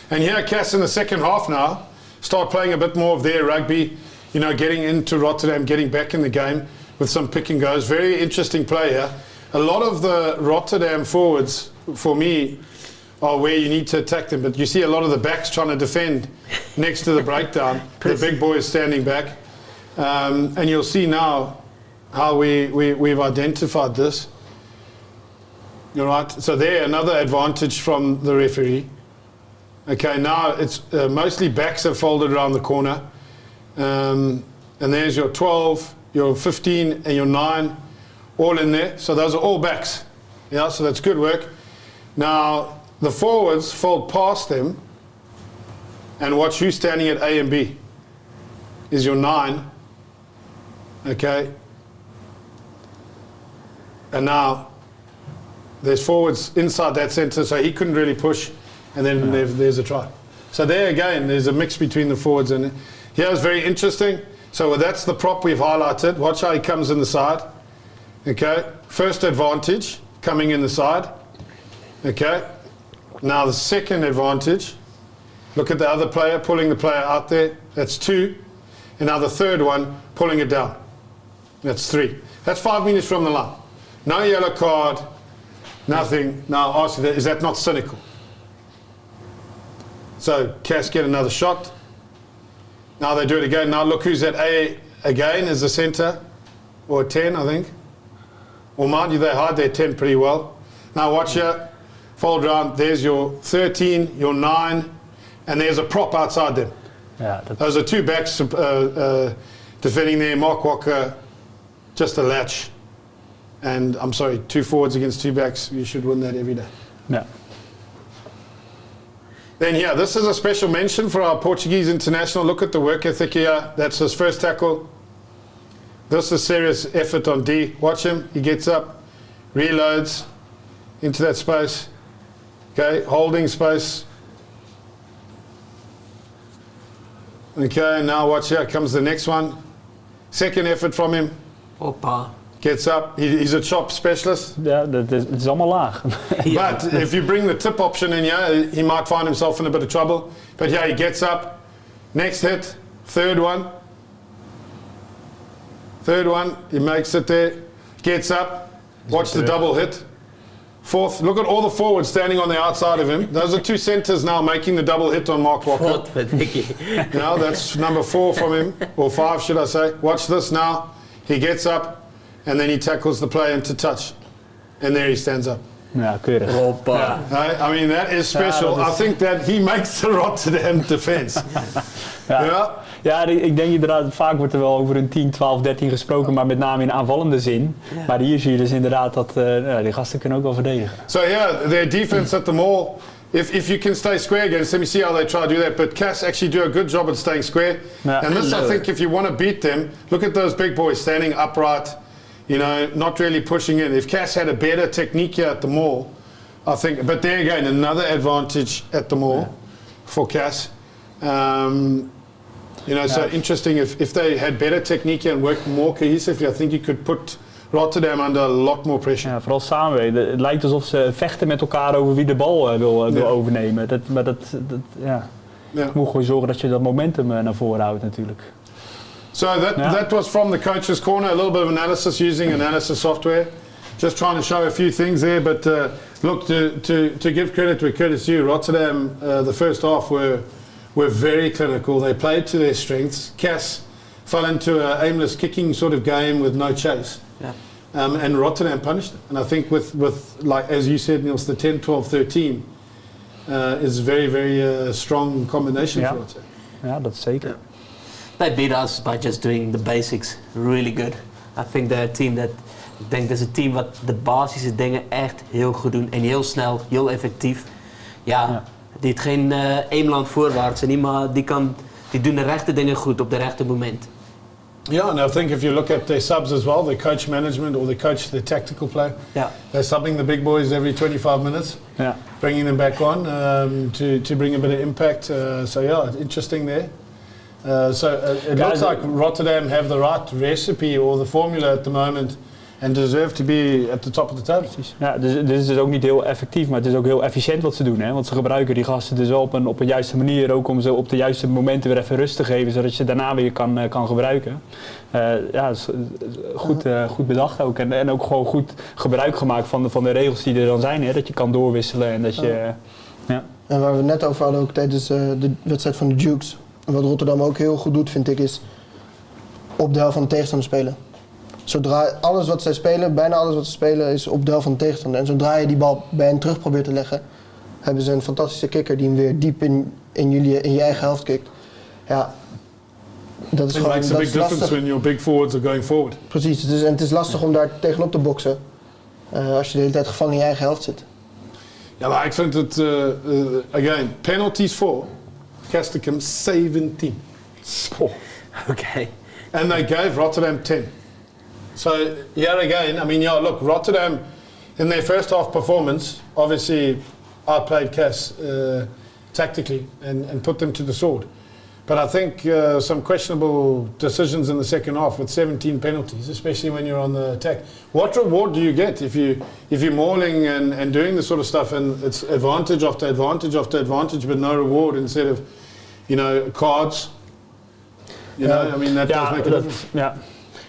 And here Cass in the second half now start playing a bit more of their rugby. You know, getting into Rotterdam, getting back in the game with some pick and goes. Very interesting play here. A lot of the Rotterdam forwards, for me, are where you need to attack them. But you see a lot of the backs trying to defend next to the breakdown. The big boys standing back. And you'll see now how we've identified this. You're right. So there, another advantage from the referee. Okay, now it's mostly backs have folded around the corner. And there's your 12, your 15 and your 9 all in there. So those are all backs. Yeah, so that's good work. Now the forwards fold past them and watch who's standing at A and B. Is your 9. Okay. And now there's forwards inside that centre, so he couldn't really push, and then there's a try. So there again, there's a mix between the forwards and here's very interesting. So that's the prop we've highlighted. Watch how he comes in the side. Okay. First advantage coming in the side. Okay. Now the second advantage. Look at the other player pulling the player out there. That's 2. And now the third one pulling it down. That's 3. That's 5 meters from the line. No yellow card. Nothing. Now ask you, is that not cynical? So Cass get another shot. Now they do it again. Now look who's at A again as the centre. Or 10, I think. Or mind you, they hide their 10 pretty well. Now watch here. Fold round. There's your 13, your 9. And there's a prop outside them. Yeah, those are 2 backs defending there. Mark Walker, just a latch. And I'm sorry, 2 forwards against 2 backs. You should win that every day. Yeah. Then here, this is a special mention for our Portuguese international. Look at the work ethic here. That's his first tackle. This is serious effort on D. Watch him. He gets up, reloads into that space. Okay, holding space. Okay, now watch here. Comes the next one. Second effort from him. Hoppa. Gets up. He's a chop specialist. Ja, het is allemaal laag. But if you bring the tip option in here, he might find himself in a bit of trouble. But yeah, he gets up. Next hit. Third one. He makes it there. Gets up. Watch the double hit. Fourth. Look at all the forwards standing on the outside of him. Those are 2 centres now making the double hit on Mark Walker. Now that's number 4 from him. Or 5, should I say. Watch this now. He gets up. And then he tackles the player into touch. And there he stands up. Ja, keurig. Hoppa. I mean, that is special. I think that he makes the Rotterdam defense. Ja, ik denk inderdaad, vaak wordt er wel over een 10, 12, 13 gesproken, maar met name in aanvallende zin. Yeah. Maar hier zie je dus inderdaad dat die gasten kunnen ook wel verdedigen. So yeah, their defense at the mall, if you can stay square against them, you see how they try to do that, but Cass actually do a good job at staying square. Yeah. And this, I think, if you want to beat them, look at those big boys standing upright, you know, not really pushing in. If Cass had a better technique here at the mall, I think, but there again, another advantage at the mall for Cass. You know, so interesting, if they had better technique and worked more cohesively, I think you could put Rotterdam under a lot more pressure. Ja, vooral samenwerken. Het lijkt alsof ze vechten met elkaar over wie de bal wil overnemen. Maar dat moet gewoon zorgen dat je dat momentum naar voren houdt natuurlijk. So that was from the coach's corner, a little bit of analysis using analysis software. Just trying to show a few things there, but look, to give credit where credit's due, Rotterdam, the first half were very clinical. They played to their strengths. Cass fell into an aimless kicking sort of game with no chase. Yeah. And Rotterdam punished it. And I think with like, as you said, Niels, the 10, 12, 13 is a very, very strong combination for Rotterdam. Ja, dat is zeker. Yeah. They beat us by just doing the basics really good. I think they're a team that... Ik denk dat is een team wat de basische dingen echt heel goed doen. En heel snel, heel effectief. Ja. Die heeft geen één voorwaarts. En die doen de rechte dingen goed op de rechte moment. Yeah, and I think if you look at their subs as well, their coach management or they coach their tactical play, they're subbing the big boys every 25 minutes, bringing them back on to bring a bit of impact. So yeah, interesting there. It looks like Rotterdam have the right recipe or the formula at the moment and deserve to be at the top of the table. Ja, dus het is dus ook niet heel effectief, maar het is ook heel efficiënt wat ze doen. Hè? Want ze gebruiken die gasten dus wel op een juiste manier, ook om ze op de juiste momenten weer even rust te geven, zodat je ze daarna weer kan gebruiken. Goed bedacht ook. En ook gewoon goed gebruik gemaakt van de regels die er dan zijn. Hè? Dat je kan doorwisselen en dat je... Ja. En waar we het net over hadden, ook tijdens de wedstrijd van de Dukes. Wat Rotterdam ook heel goed doet, vind ik, is op de helft van de tegenstander spelen. Zodra bijna alles wat ze spelen is op de helft van de tegenstander. En zodra je die bal bij hen terug probeert te leggen, hebben ze een fantastische kicker die hem weer diep in je eigen helft kikt. Ja, dat is gewoon... It makes a big difference when your big forwards are going forward. Precies, het is lastig om daar tegenop te boksen als je de hele tijd gevangen in je eigen helft zit. Ja, maar ik vind het, again, penalties for Castricum 17. Okay. And they gave Rotterdam 10. So, here again, I mean, look, Rotterdam, in their first half performance, obviously outplayed Cass tactically and put them to the sword. But I think some questionable decisions in the second half with 17 penalties, especially when you're on the attack. What reward do you get if you're mauling and doing this sort of stuff, and it's advantage after advantage after advantage, but no reward instead of, cards? I mean, that does make a difference. Ja.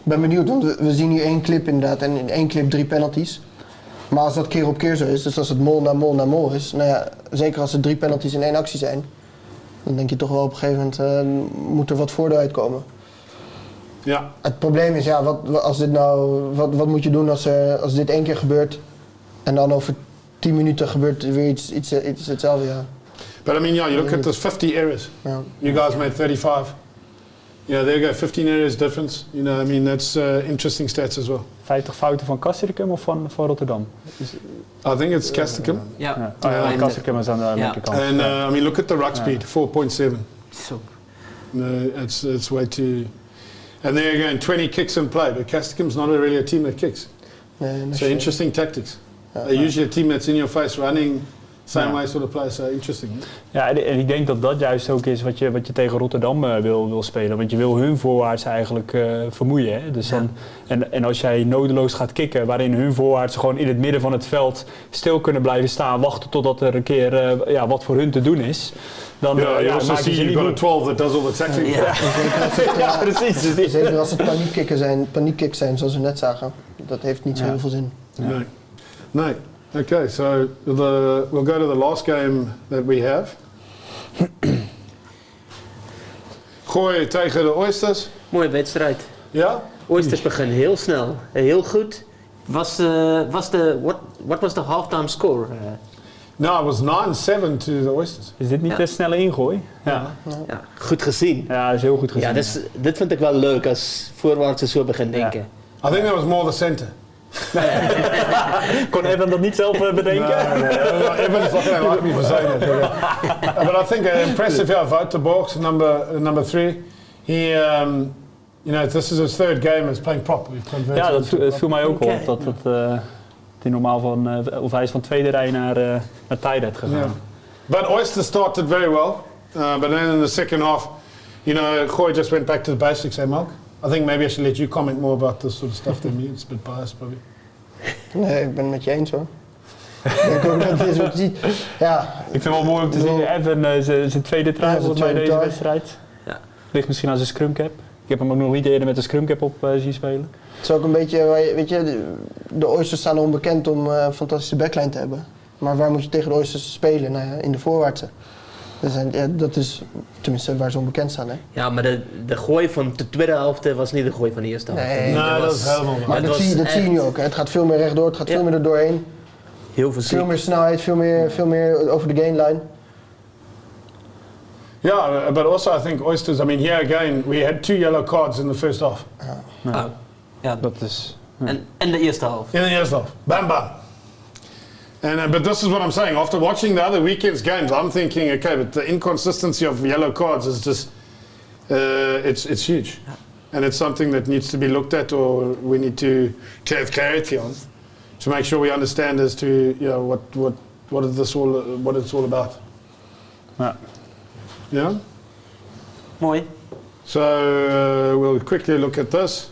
Ik ben benieuwd, want we zien nu 1 clip inderdaad en in 1 clip 3 penalties. Maar als dat keer op keer zo is, dus als het mol na mol na mol is, nou ja, zeker als er 3 penalties in 1 actie zijn, dan denk je toch wel op een gegeven moment moet er wat voordeel uitkomen. Ja. Het probleem is, wat moet je doen als dit 1 keer gebeurt en dan over 10 minuten gebeurt weer iets hetzelfde, ja. But I mean, you look at those 50 errors. Yeah. You guys made 35. Yeah, there you go, 15 errors difference. I mean, that's interesting stats as well. 50 fouten van Castricum of van Rotterdam? I think it's Castricum. Castricum is aan de linkerkant. And I mean, look at the ruck speed, 4.7. So. It's way too... And there again, 20 kicks in play, but Castricum's not really a team that kicks. So interesting tactics. They're usually a team that's in your face running, same way sort of play, so interesting. Ja, en ik denk dat juist ook is wat je tegen Rotterdam wil spelen. Want je wil hun voorwaarts eigenlijk vermoeien. Hè? Dus dan, en als jij nodeloos gaat kicken, waarin hun voorwaarts gewoon in het midden van het veld stil kunnen blijven staan, wachten totdat er een keer wat voor hun te doen is. Dan maak je ze niet got a 12 that does all the tackling. Ja, precies. Zeker als het paniekkiks zijn, zoals we net zagen. Dat heeft niet zo heel veel zin. Nee. Okay, so we'll go to the last game that we have. Gooi tegen de Oysters. Mooie wedstrijd. Ja? Oysters beginnen heel snel. Heel goed. What was the halftime score? No, it was 9-7 to the Oysters. Is dit niet een snelle ingooi? Ja, goed gezien. Ja, dat is heel goed gezien. Ja, dit vind ik wel leuk als voorwaarts zo beginnen denken. I think that was more the center. Kon Evan dat niet zelf bedenken? Evan's not going to like me for saying it. But I think impressive vote to Borks, number 3. He, this is his 3rd game as playing prop. Ja, dat viel mij ook op. Dat hij normaal hij is van tweede rij naar tight gegaan. Yeah. But Oyster started very well. But then in the second half, Goy just went back to the basics, Mark? I think maybe I should let you comment more about this sort of stuff than me. It's a bit biased, probably. Nee, ik ben het met je eens hoor. Ik denk ook dat dit wat je ziet. Ja. Ik vind het wel mooi om te zien. Evan zijn tweede trui bij deze wedstrijd. Ja. Ligt misschien aan zijn scrum cap. Ik heb hem ook nog niet eerder met de scrumcap op zien spelen. Het is ook een beetje, weet je, de Oysters staan erom bekend om een fantastische backline te hebben. Maar waar moet je tegen de Oysters spelen? Nou ja, in de voorwaartse. Dat is tenminste waar ze onbekend staan, hè? Ja, maar de gooi van de tweede helft was niet de gooi van de eerste helft. Nee, dat is helemaal niet. Maar dat zie je nu ook. Hè. Het gaat veel meer rechtdoor, het gaat veel meer er doorheen. Heel fysiek. Veel meer snelheid, veel meer over de gain line. Yeah, but also I think Oysters, I mean, here again, we had 2 yellow cards in the first half. Oh. Ja, Dat is... en de eerste helft. In the first half. Bam, bam. And, but this is what I'm saying. After watching the other weekend's games, I'm thinking, okay, but the inconsistency of yellow cards is just, it's huge. And it's something that needs to be looked at, or we need to have clarity on, to make sure we understand as to, you know, what it's all about. Ja. Yeah? Mooi. So we'll quickly look at this.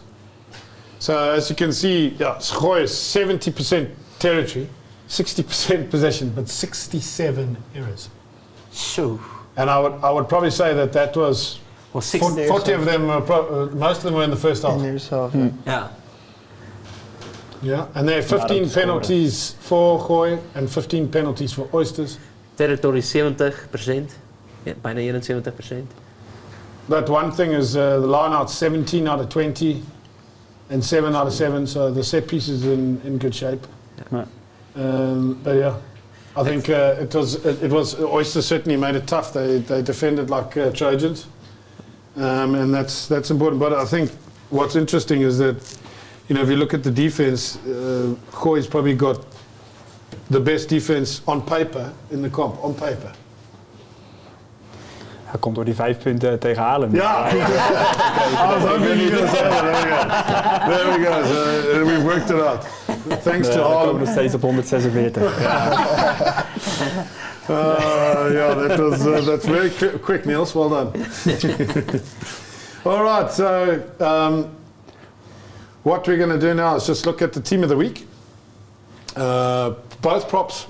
So as you can see, yeah, Schooi is 70% territory, 60% possession, but 67 errors. Zo. And I would probably say that was Was 60 40 of them, most of them were in the first half. In de eerste helft. Ja. Yeah, and there are 15 penalties for Gooi and 15 penalties for Oysters. Territory 70%. Ja, bijna 71%. But one thing is the line out 17 out of 20 and 7 out of 7, so the set piece is in good shape. Ja. But yeah, I think it was Oysters certainly made it tough. They defended like Trojans, and that's important. But I think what's interesting is that, you know, if you look at the defense, Gooi's probably got the best defense on paper in the comp, on paper. Hij komt door die 5 punten tegen Haarlem. Ja! I was hoping you were going to say that. There we go. So we've worked it out. Thanks to We komen Haarlem. nog steeds op 146. That's very quick, Niels. Well done. All right. So what we're going to do now is just look at the team of the week. Both props,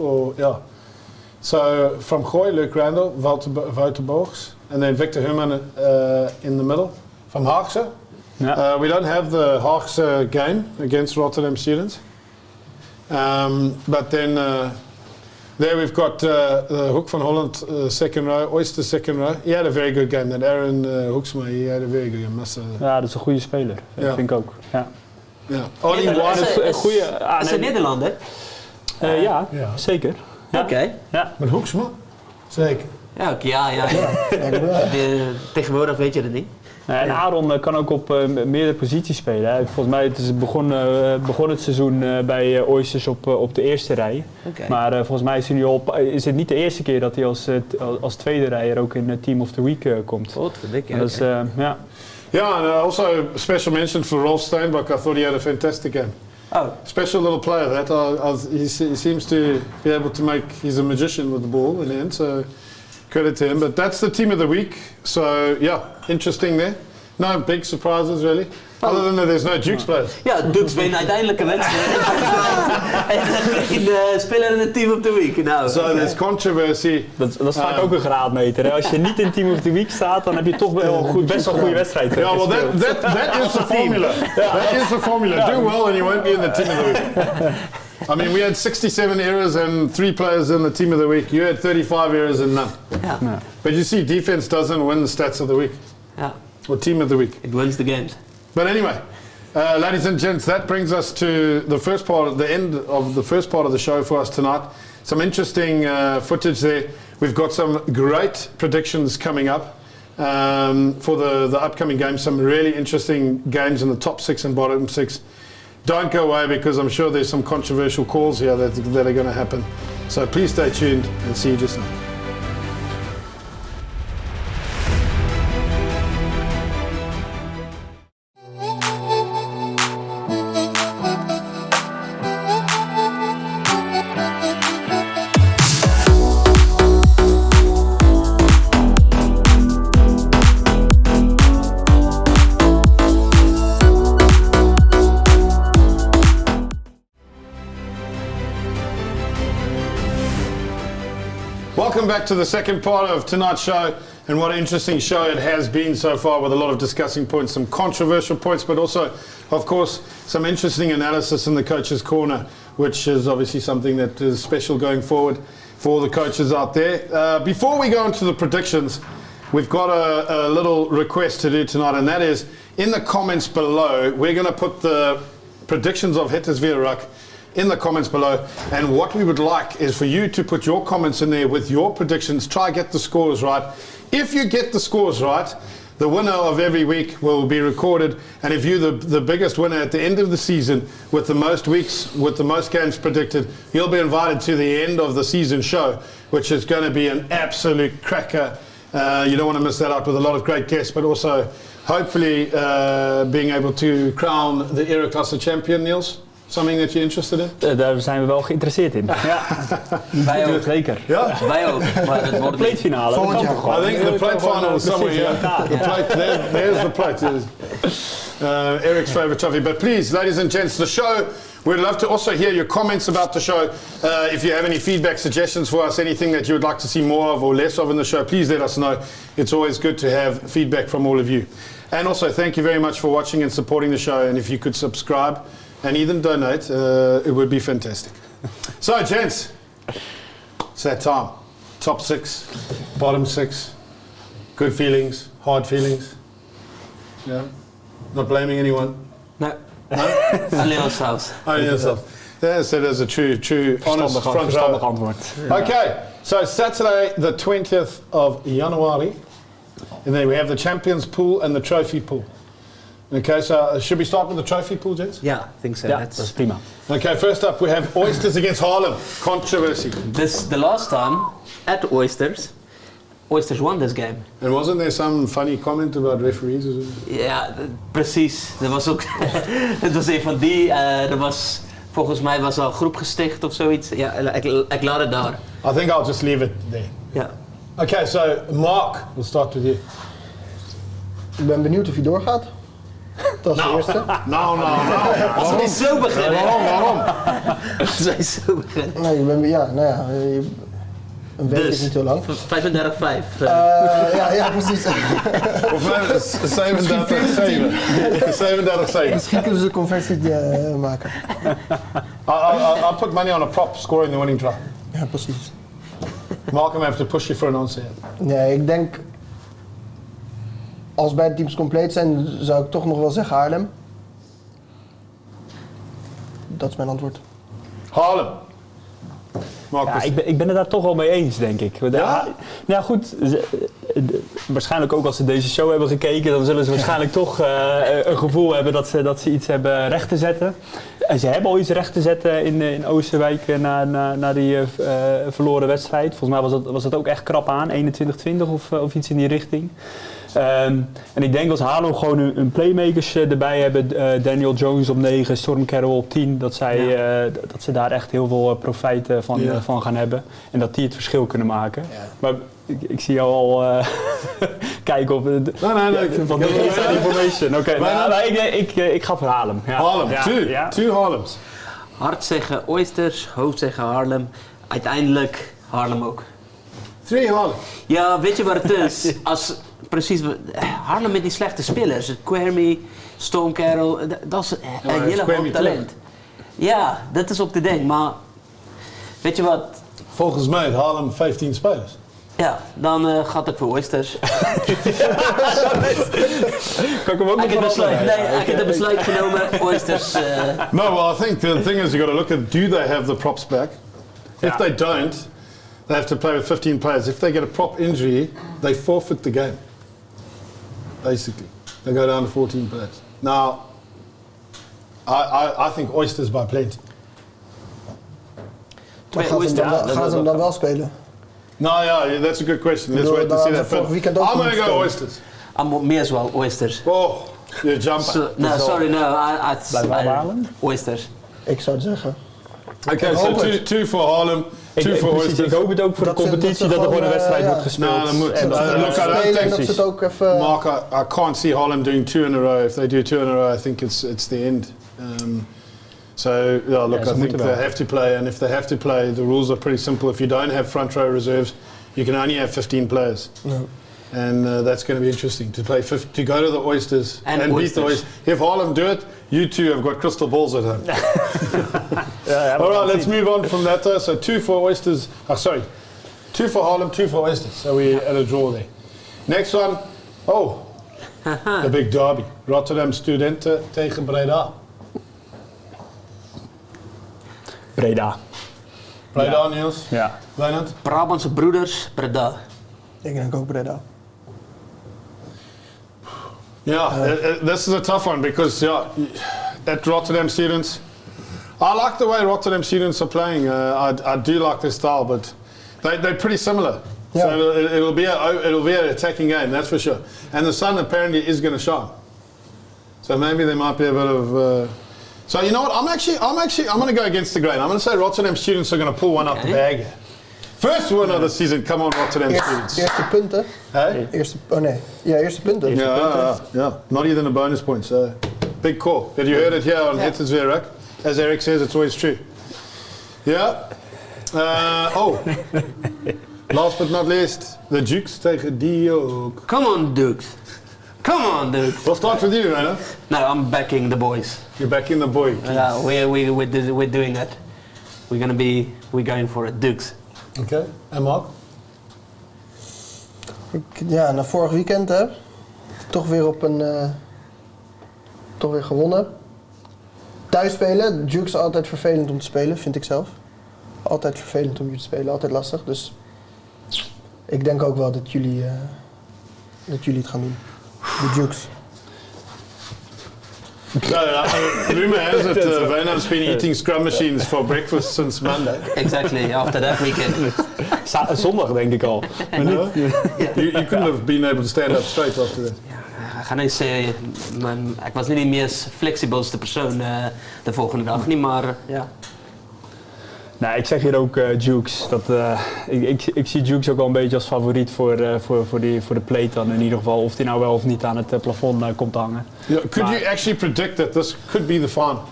So from Gooi, Luke Randall, Wouter Boogs, and then Victor Herman in the middle. From Haagse. Ja. We don't have the Haagse game against Rotterdam Students. But then there we've got the Hoek van Holland second row, Oyster second row. He had a very good game. That Aaron Hoeksma, he had a very good game. Ja, dat is een goede speler. Dat Ja. vind ik ook. Ja. Yeah. Only one. Een goede... Is hij Nederlander? Ja, Ja. zeker. Ja. Oké. Ja. Met Hoeksma? Zeker. Ja, oké, ja. Tegenwoordig weet je dat niet. En Aaron kan ook op meerdere posities spelen. Hè. Volgens mij is het begon het seizoen bij Oysters op de eerste rij. Okay. Maar volgens mij is het niet de eerste keer dat hij als tweede rijer ook in Team of the Week komt. Wat verdikke. Dat is, ja. Yeah, and also special mention for Rolf Steinbach. I thought he had a fantastic game. Oh, Special little player. He seems to be able to make. He's a magician with the ball in the end. So credit to him. But that's the team of the week. So yeah, interesting there. No big surprises really. Other than that, there's no Dukes players. ja, Dukes win uiteindelijk een wedstrijd. En de speler in het team of the week. Nou, So oké. there's controversy. Dat is vaak ook een graadmeter. Hè. Als je niet in Team of the Week staat, dan heb je toch best wel een goede wedstrijd Yeah, well, gespeeld. that is the formula. That is the formula. Do well and you won't be in the team of the week. I mean, we had 67 errors and 3 players in the team of the week. You had 35 errors and none. Ja. But you see, defense doesn't win the stats of the week Ja, or team of the week. it wins the games. But anyway, ladies and gents, that brings us to the first part, the end of the first part of the show for us tonight. Some interesting footage there. We've got some great predictions coming up for the upcoming games. Some really interesting games in the top 6 and bottom 6. Don't go away because I'm sure there's some controversial calls here that are going to happen. So please stay tuned and see you just now. Welcome back to the second part of tonight's show, And what an interesting show it has been so far, with a lot of discussing points, some controversial points, but also, of course, some interesting analysis in the coach's corner, which is obviously something that is special going forward for all the coaches out there. Before we go into the predictions, we've got a little request to do tonight, and that is, in the comments below, we're going to put the predictions of Het is weer Ruck in the comments below, and what we would like is for you to put your comments in there with your predictions. Try get the scores right. If you get the scores right, the winner of every week will be recorded, and if you're the biggest winner at the end of the season with the most weeks, with the most games predicted, you'll be invited to the end of the season show, which is going to be an absolute cracker. You don't want to miss that out, with a lot of great guests, but also hopefully being able to crown the Ereklasse champion, Niels. Something that you're interested in? Daar zijn we wel geïnteresseerd in. Ja. Wij ook. Zeker. Ja? Wij ook. Maar het wordt De platefinale. Volgend dat jaar. kan toch gewoon. I think the plate final is somewhere here. The plate, there's the plate. Eric's favorite trophy. But please, ladies and gents, the show, we'd love to also hear your comments about the show. If you have any feedback, suggestions for us, anything that you would like to see more of or less of in the show, please let us know. It's always good to have feedback from all of you. And also, thank you very much for watching and supporting the show. And if you could subscribe and even donate, it would be fantastic. So, gents, it's that time. Top 6, bottom 6, good feelings, hard feelings. Yeah, not blaming anyone. No. Alleen onszelf. Only yourself. Yeah, so there's a true, honest front Verstandig row. antwoord. Okay, so Saturday the 20th of January, and then we have the Champions Pool and the Trophy Pool. Okay, so should we start with the Trophy Pool, gents? Ja, I think so. Ja, dat is prima. Okay, first up we have Oysters against Haarlem. Controversy. This the last time at Oysters won this game. And wasn't there some funny comment about referees? Ja, precies. Er was ook. Het was een van die. Volgens mij was er al een groep gesticht of zoiets. Ja, ik laat het daar. I think I'll just leave it there. Ja. Okay, so Mark, we'll start with you. Ik ben benieuwd of hij doorgaat. Dat is de eerste. No. Als wij zo beginnen. Waarom? Als wij zo beginnen. Nee, een week is niet zo lang. 35-5. Ja, precies. Of mij is 37-7. Misschien kunnen ze de conversie maken. I'll put money on a prop scoring the winning try. Ja, precies. Malcolm, I have to push you for an answer. Nee, ik denk, als beide teams compleet zijn, zou ik toch nog wel zeggen Haarlem. Dat is mijn antwoord. Haarlem. Ja, ik ben het daar toch wel mee eens, denk ik. Ja? Nou goed, waarschijnlijk ook als ze deze show hebben gekeken, dan zullen ze waarschijnlijk toch een gevoel hebben dat ze iets hebben recht te zetten. En ze hebben al iets recht te zetten in Oosterwijk na die verloren wedstrijd. Volgens mij was dat ook echt krap aan, 21-20 of iets in die richting. En ik denk als Haarlem gewoon hun playmakers erbij hebben, Daniel Jones op 9, Storm Carroll op 10, dat ze daar echt heel veel profijt van gaan hebben. En dat die het verschil kunnen maken. Ja. Maar ik zie jou al kijken op... Nee. Van de inside information. Oké, ik ga voor Haarlem. Ja. Haarlem, two Haarlems. Hart zeggen Oysters, hoofd zeggen Haarlem. Uiteindelijk Haarlem ook. 3 Haarlem. Ja, weet je wat het is? Precies, Haarlem met die slechte spelers. Quermy, Stone Carroll, dat is een hele hoop talent. Ja, dat is ook de ding, maar weet je wat? Volgens mij heeft Haarlem 15 spelers. Ja, dan gaat het voor Oysters. Kan ik hem ook nog ik heb het besluit genomen, Oysters. No, well, I think the thing is you got to look at, do they have the props back? If they don't, they have to play with 15 players. If they get a prop injury, they forfeit the game. Basically, they go down to 14 players. Now, I think Oysters by plenty. Maar gaan ze hem dan wel spelen? No, yeah, that's a good question. Let's wait to see that. Vorig weekend ook I'm going to go spelen. Oysters. Me as well, Oysters. Oh, you're jumping. Blijf wel Haarlem? Oysters. Ik zou het zeggen. Okay, so two for Haarlem, two for Oysters. Ik hoop het ook voor de competitie dat er gewoon een wedstrijd wordt gespeeld. Nou, dan moet En dat ze het ook even... Mark, I can't see Haarlem doing 2 in a row. If they do 2 in a row, I think it's the end. So, yeah, look, I think they have to play, and if they have to play, the rules are pretty simple. If you don't have front row reserves, you can only have 15 players. No. And that's going to be interesting to play to go to the Oysters And beat the Oysters. If Haarlem do it, you two have got crystal balls at home. All right, let's move on from that. So 2 for Oysters. 2 for Haarlem, 2 for Oysters. So we're at a draw there. Next one. Oh, the big derby. Rotterdam Studenten tegen Breda. Breda. Breda, Niels. Ja. Wynand. Brabantse broeders, Breda. Ik denk ook Breda. This is a tough one because at Rotterdam Students, I like the way Rotterdam Students are playing. I do like their style, but they're pretty similar. Yeah. So it'll be an attacking game, that's for sure. And the sun apparently is going to shine. So maybe there might be a bit of. So you know what? I'm going to go against the grain. I'm going to say Rotterdam Students are going to pull one up the bag here. First win of the season. Come on, Rotterdam Students. Eerste punten. Hey? Eerste punten. Yeah. Not even a bonus point. So big call. But you heard it here on Het is weer Ruk. As Eric says, it's always true. Yeah. Last but not least, the Dukes tegen Diok. Come on, Dukes. Come on, Dukes. We'll start with you, Rana. No, I'm backing the boys. You're backing the boy. Yeah, we're doing it. We're going for it, Dukes. Okay. En Mark? Na vorig weekend hè. Toch weer gewonnen. Thuis spelen, Duke is altijd vervelend om te spelen, vind ik zelf. Altijd vervelend om hier te spelen, altijd lastig. Dus ik denk ook wel dat jullie het gaan doen. De Dukes. Rumor has it Wynand's been eating scrum machines for breakfast since Monday. Exactly, after that weekend. Zondag denk ik al. You couldn't have been able to stand up straight after that. Ik ga niet zeggen, ik was niet de meest flexibelste persoon de volgende dag niet, maar ja. Nou, ik zeg hier ook Dukes. Ik zie Dukes ook wel een beetje als favoriet voor de plate dan in ieder geval. Of die nou wel of niet aan het plafond komt hangen. Could you actually predict that this could be the final?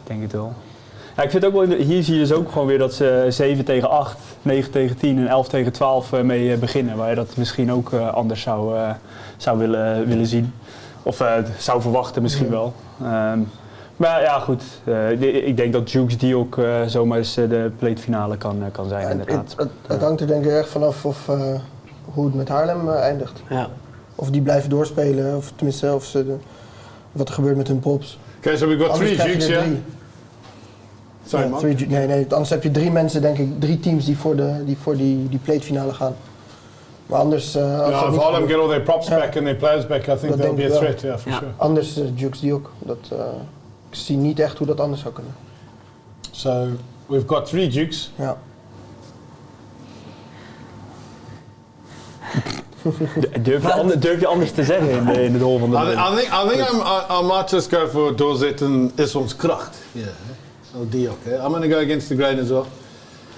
Ik denk het wel. Ja, ik vind ook wel, hier zie je dus ook gewoon weer dat ze 7 tegen 8, 9 tegen 10 en 11 tegen 12 mee beginnen. Waar je dat misschien ook anders zou willen zien. Of zou verwachten misschien wel. Maar ja, goed. Ik denk dat Dukes die ook zomaar eens de platefinale kan zijn, inderdaad. Het hangt er denk ik erg vanaf hoe het met Haarlem eindigt. Ja. Of die blijven doorspelen, of tenminste wat er gebeurt met hun props. Okay, so we've got Anders 3 Dukes, yeah? Sorry, Mark? Nee, anders heb je 3 mensen, denk ik, 3 teams die voor die platefinale gaan. Maar anders... if Haarlem get all their props back and their players back, I think they'll be a threat, yeah, for sure. Anders Dukes die ook. Ik zie niet echt hoe dat anders zou kunnen. So, we've got 3 Dukes. Ja. Durf je anders te zeggen in het hol van de... I think I might just go for doorzetten is ons kracht. Yeah. Oh, Diok. I'm going to go against the grain as well. Okay.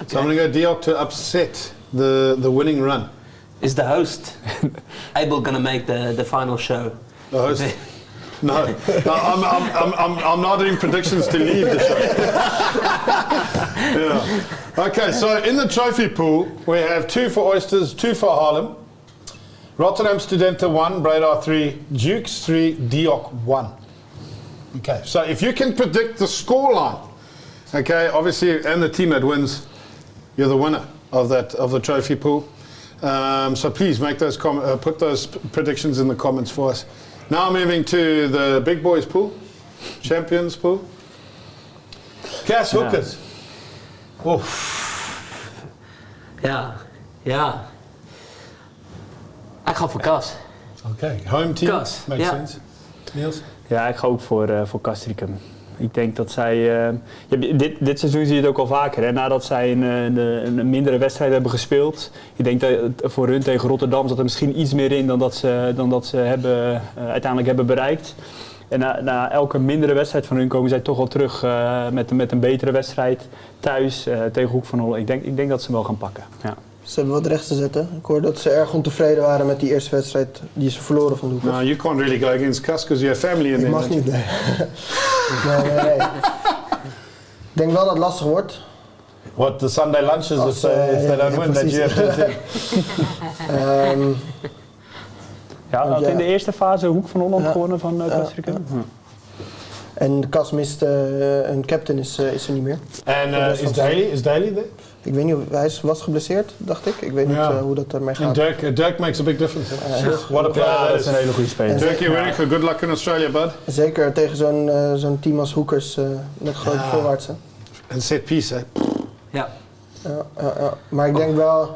So I'm going to go Diok to upset the winning run. Is the host able going to make the final show? The host? No, I'm not doing predictions to leave the show. Yeah. Okay, so in the trophy pool, we have 2 for Oysters, 2 for Haarlem. Rotterdam Studenten 1, Breda 3, Dukes 3, Diok 1. Okay, so if you can predict the scoreline, okay, obviously, and the team that wins, you're the winner of the trophy pool. So please make those put those predictions in the comments for us. Now moving to the big boys pool, champions pool. Cash hookers. Oh. Ja. Ik ga voor Cas. Okay, home team. Cas, makes ja. sense. Niels? Ja, ik ga ook voor Castricum. Ik denk dat zij... dit seizoen zie je het ook al vaker. Hè? Nadat zij een mindere wedstrijd hebben gespeeld. Ik denk dat voor hun tegen Rotterdam zat er misschien iets meer in dan dat ze uiteindelijk hebben bereikt. En na elke mindere wedstrijd van hun komen zij toch wel terug met een betere wedstrijd thuis tegen Hoek van Holland. Ik denk dat ze wel gaan pakken. Ja. Ze hebben wat recht te zetten. Ik hoorde dat ze erg ontevreden waren met die eerste wedstrijd die ze verloren van de Hoekers. No, you can't really go against Cas because you have family in there. Ik mag niet, nee. Nee. Ik denk wel dat het lastig wordt. What, the Sunday lunches if they don't win, that you have to Ja, had in de eerste fase Hoek van Holland gewonnen van Costa Rica. En Cas mist een captain is er niet meer. And is Daly there? Ik weet niet, hij was geblesseerd, dacht ik. Ik weet niet hoe dat ermee gaat. And Dirk makes a big difference. What a player that dat is. is een hele goede speler. Dirkie Winnick, good luck in Australia, bud. Zeker tegen zo'n team als Hoekers met grote voorwaartsen. En set piece, hè. Ja. Maar ik denk wel,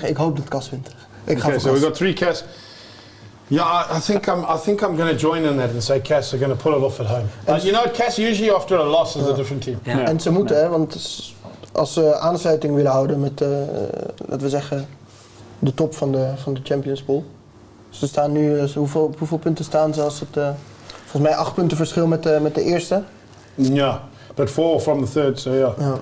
ik hoop dat Cas wint. Ik ga Okay, voor so Cas. we got 3 Cas. Yeah, I think I'm going to join in that and say Cas are going to pull it off at home. You know, Cas usually after a loss is a different team. Ja. En ze moeten, hè, want als ze aansluiting willen houden met, laten we zeggen, de top van de Champions Pool. Ze staan nu, hoeveel punten staan ze als het, volgens mij 8 punten verschil met de eerste. Yeah, but 4 from the third, so yeah. Ja.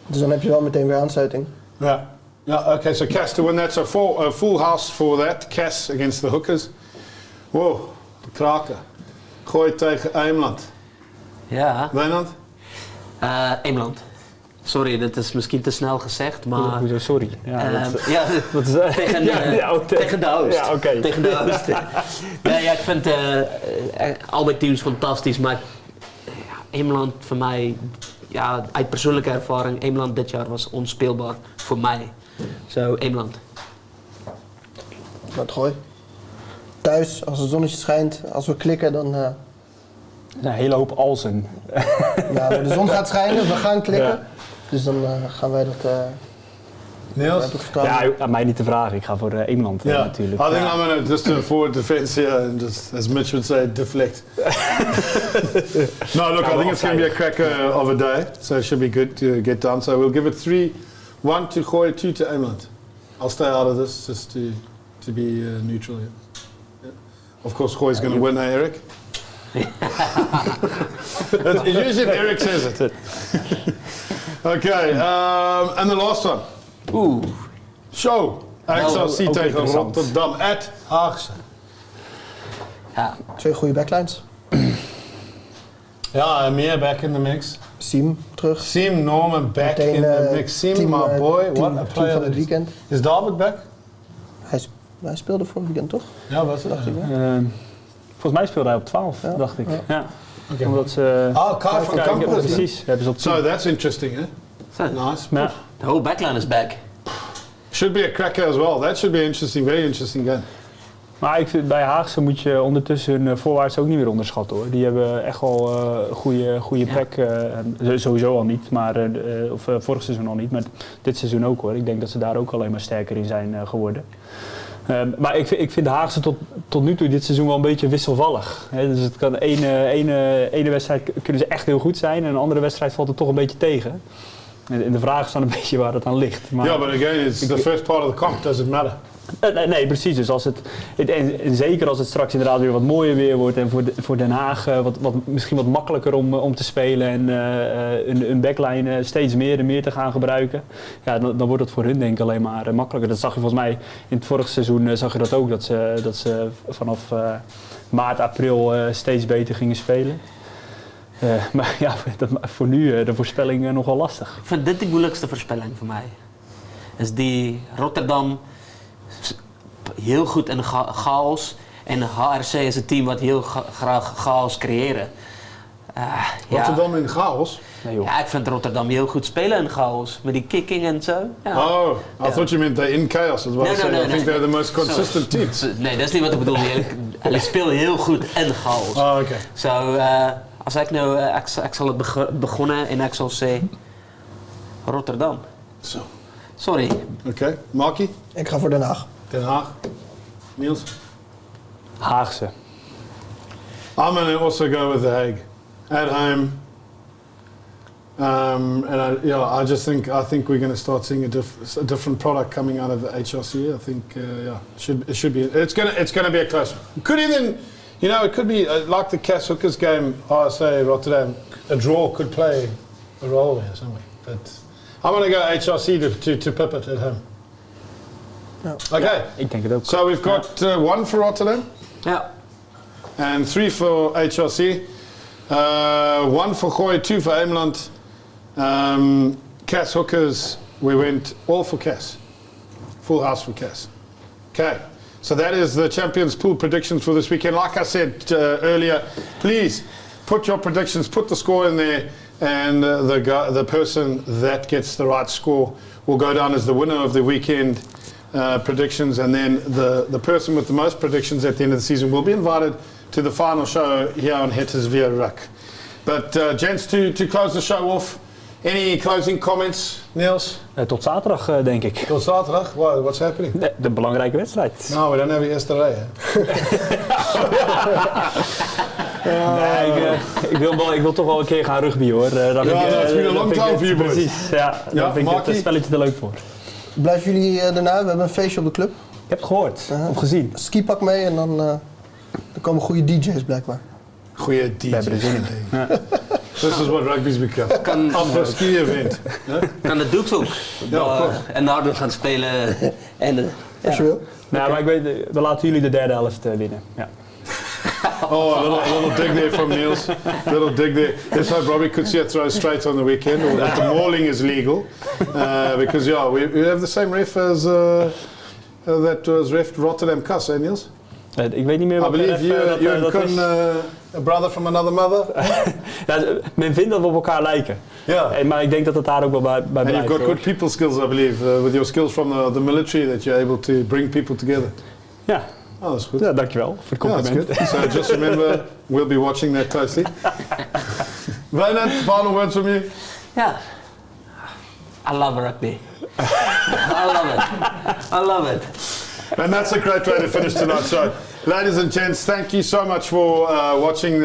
Dus dan heb je wel meteen weer aansluiting. Yeah. Yeah, okay, so Cas to win that. So full house for that. Cas against the Hookers. Wow, de kraken. Gooi tegen Eemland. Ja. Wynand? Eemland. Sorry, dat is misschien te snel gezegd, maar... Hoezo, sorry. Ja, dat is, tegen, tegen de host. Ja, oké. Tegen de host. Ja, ik vind allebei teams fantastisch, maar Eemland voor mij, uit persoonlijke ervaring, Eemland dit jaar was onspeelbaar voor mij. Zo, Eemland. Wat gooi. Thuis, als het zonnetje schijnt, als we klikken, dan... Een hele hoop alsen. Ja, de zon gaat schijnen, we gaan klikken. Ja. Dus dan gaan wij dat... Niels? Ja, aan mij niet te vragen. Ik ga voor Engeland natuurlijk. I think I'm going to just do a forward defense here and just, as Mitch would say, deflect. No, look, I think it's going to be a cracker of a day. So it should be good to get done. So we'll give it 3-1 to Gooi, 2 to Engeland. I'll stay out of this just to be neutral here. Yeah. Of course, Gooi is going to win, Eric? It's usually if Eric says it. Okay, and the last one. Oeh. Show. XLC tegen Rotterdam. At Haagse. Ja. 2 goede backlines. Ja, meer back in the mix. Siem terug. Siem Norman back in the mix. Siem, my boy, what a player van het weekend. Is David back? Hij speelde vorig weekend, toch? Ja, wat dacht ik. Volgens mij speelde hij op 12, dacht ik. Ja. Okay. Omdat ze... Kai van Kampen. Precies. So that's interesting, eh? Nice. Ja. De whole backline is back. Should be a cracker as well. That should be interesting, very interesting game. Maar ik vind, bij Haagse moet je ondertussen hun voorwaarts ook niet meer onderschatten, hoor. Die hebben echt wel goede pack. Sowieso al niet, maar vorig seizoen al niet. Maar dit seizoen ook, hoor. Ik denk dat ze daar ook alleen maar sterker in zijn geworden. Maar ik vind de Haagse tot nu toe dit seizoen wel een beetje wisselvallig. Dus het kan ene wedstrijd kunnen ze echt heel goed zijn en een andere wedstrijd valt het toch een beetje tegen. En de vraag is dan een beetje waar dat aan ligt. Ja, but again, it's the first part of the comp, does it matter? Nee, precies. Dus als en zeker als het straks inderdaad weer wat mooier weer wordt en voor Den Haag misschien wat makkelijker om te spelen en een backline steeds meer en meer te gaan gebruiken, ja, dan wordt het voor hun denk ik alleen maar makkelijker. Dat zag je volgens mij in het vorige seizoen zag je dat ook, dat ze vanaf maart, april steeds beter gingen spelen. Maar ja, voor nu de voorspelling nogal lastig. Ik vind dit de moeilijkste voorspelling voor mij. Is die Rotterdam heel goed in chaos en HRC is een team wat heel graag chaos creëren. Rotterdam in chaos? Nee, joh. Ja, ik vind Rotterdam heel goed spelen in chaos, met die kicking en zo. Ja. Oh, I thought you meant they're in chaos as well. I think they're the most consistent team. Nee, dat is niet wat ik bedoel. Hij speelt heel goed in chaos. Oh, oké. Zo, als ik nou, ik zal het begonnen en ik zal zeggen Rotterdam. Zo. Sorry. Oké, Markie? Ik ga voor Den Haag. Den Haag. Niels? Haagse. I'm going to also go with The Hague. At home. And I just think we're going to start seeing a different product coming out of the HRC. I think it should be. It's going to be a close one. Could even, it could be like the Cas Hookers game. RSA Rotterdam. A draw could play a role there somewhere. But I'm going to go HRC to pip it at home. Ja. Okay. Ik denk het ook. So we've got 1 for Rotterdam. Ja. And 3 for HRC. 1 for Gooi, 2 for Eemland. Cass hookers, we went all for Cass. Full house for Cass. Okay, so that is the Champions Pool predictions for this weekend. Like I said earlier, please put your predictions, put the score in there, and the person that gets the right score will go down as the winner of the weekend predictions, and then the person with the most predictions at the end of the season will be invited to the final show here on Hetters via Ruck. But gents, to close the show off, any closing comments, Niels? Tot zaterdag, denk ik. Tot zaterdag? What's happening? De belangrijke wedstrijd. No, we don't have eerste rij, Nee, ik wil toch wel een keer gaan rugby, hoor. That's been a long time for you boys. Precies, ja. Daar vind ik het spelletje te leuk voor. Blijven jullie daarna? We hebben een feestje op de club. Ik heb het gehoord, of gezien. Skipak mee en dan komen goede DJ's blijkbaar. Goeie DJ's. We hebben er zin in. Ja. This is what rugby's become. After ski event. Kan de doekzoek. En daar gaan spelen. Als je wil. Nou, maar ik weet, we laten jullie de derde helft winnen. Ja. Oh, a little dig there from Niels. Little dig there. Let's hope Robbie could see a throw straight on the weekend, or that the mauling is legal. Because we have the same ref as that was ref Rotterdam Cuss, eh Niels? Ik weet niet meer wat I believe you and a brother from another mother. Ja, men vindt dat we op elkaar lijken. Yeah. Maar ik denk dat het daar ook wel bij blijft. And you've got good people skills, I believe, with your skills from the military, that you're able to bring people together. Ja. Oh, that's good. Ja, dankjewel voor het compliment. Yeah, that's good. So just remember, we'll be watching that closely. Wynand, final words from you? Ja. I love rugby. I love it. And that's a great way to finish tonight's show. Ladies and gents, thank you so much for watching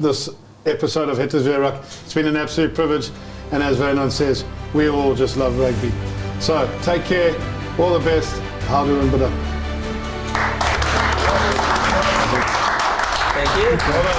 this episode of Hetters via Ruck. It's been an absolute privilege, and as Wynand says, we all just love rugby. So take care, all the best, houdoe and bedankt. Thank you. Well done.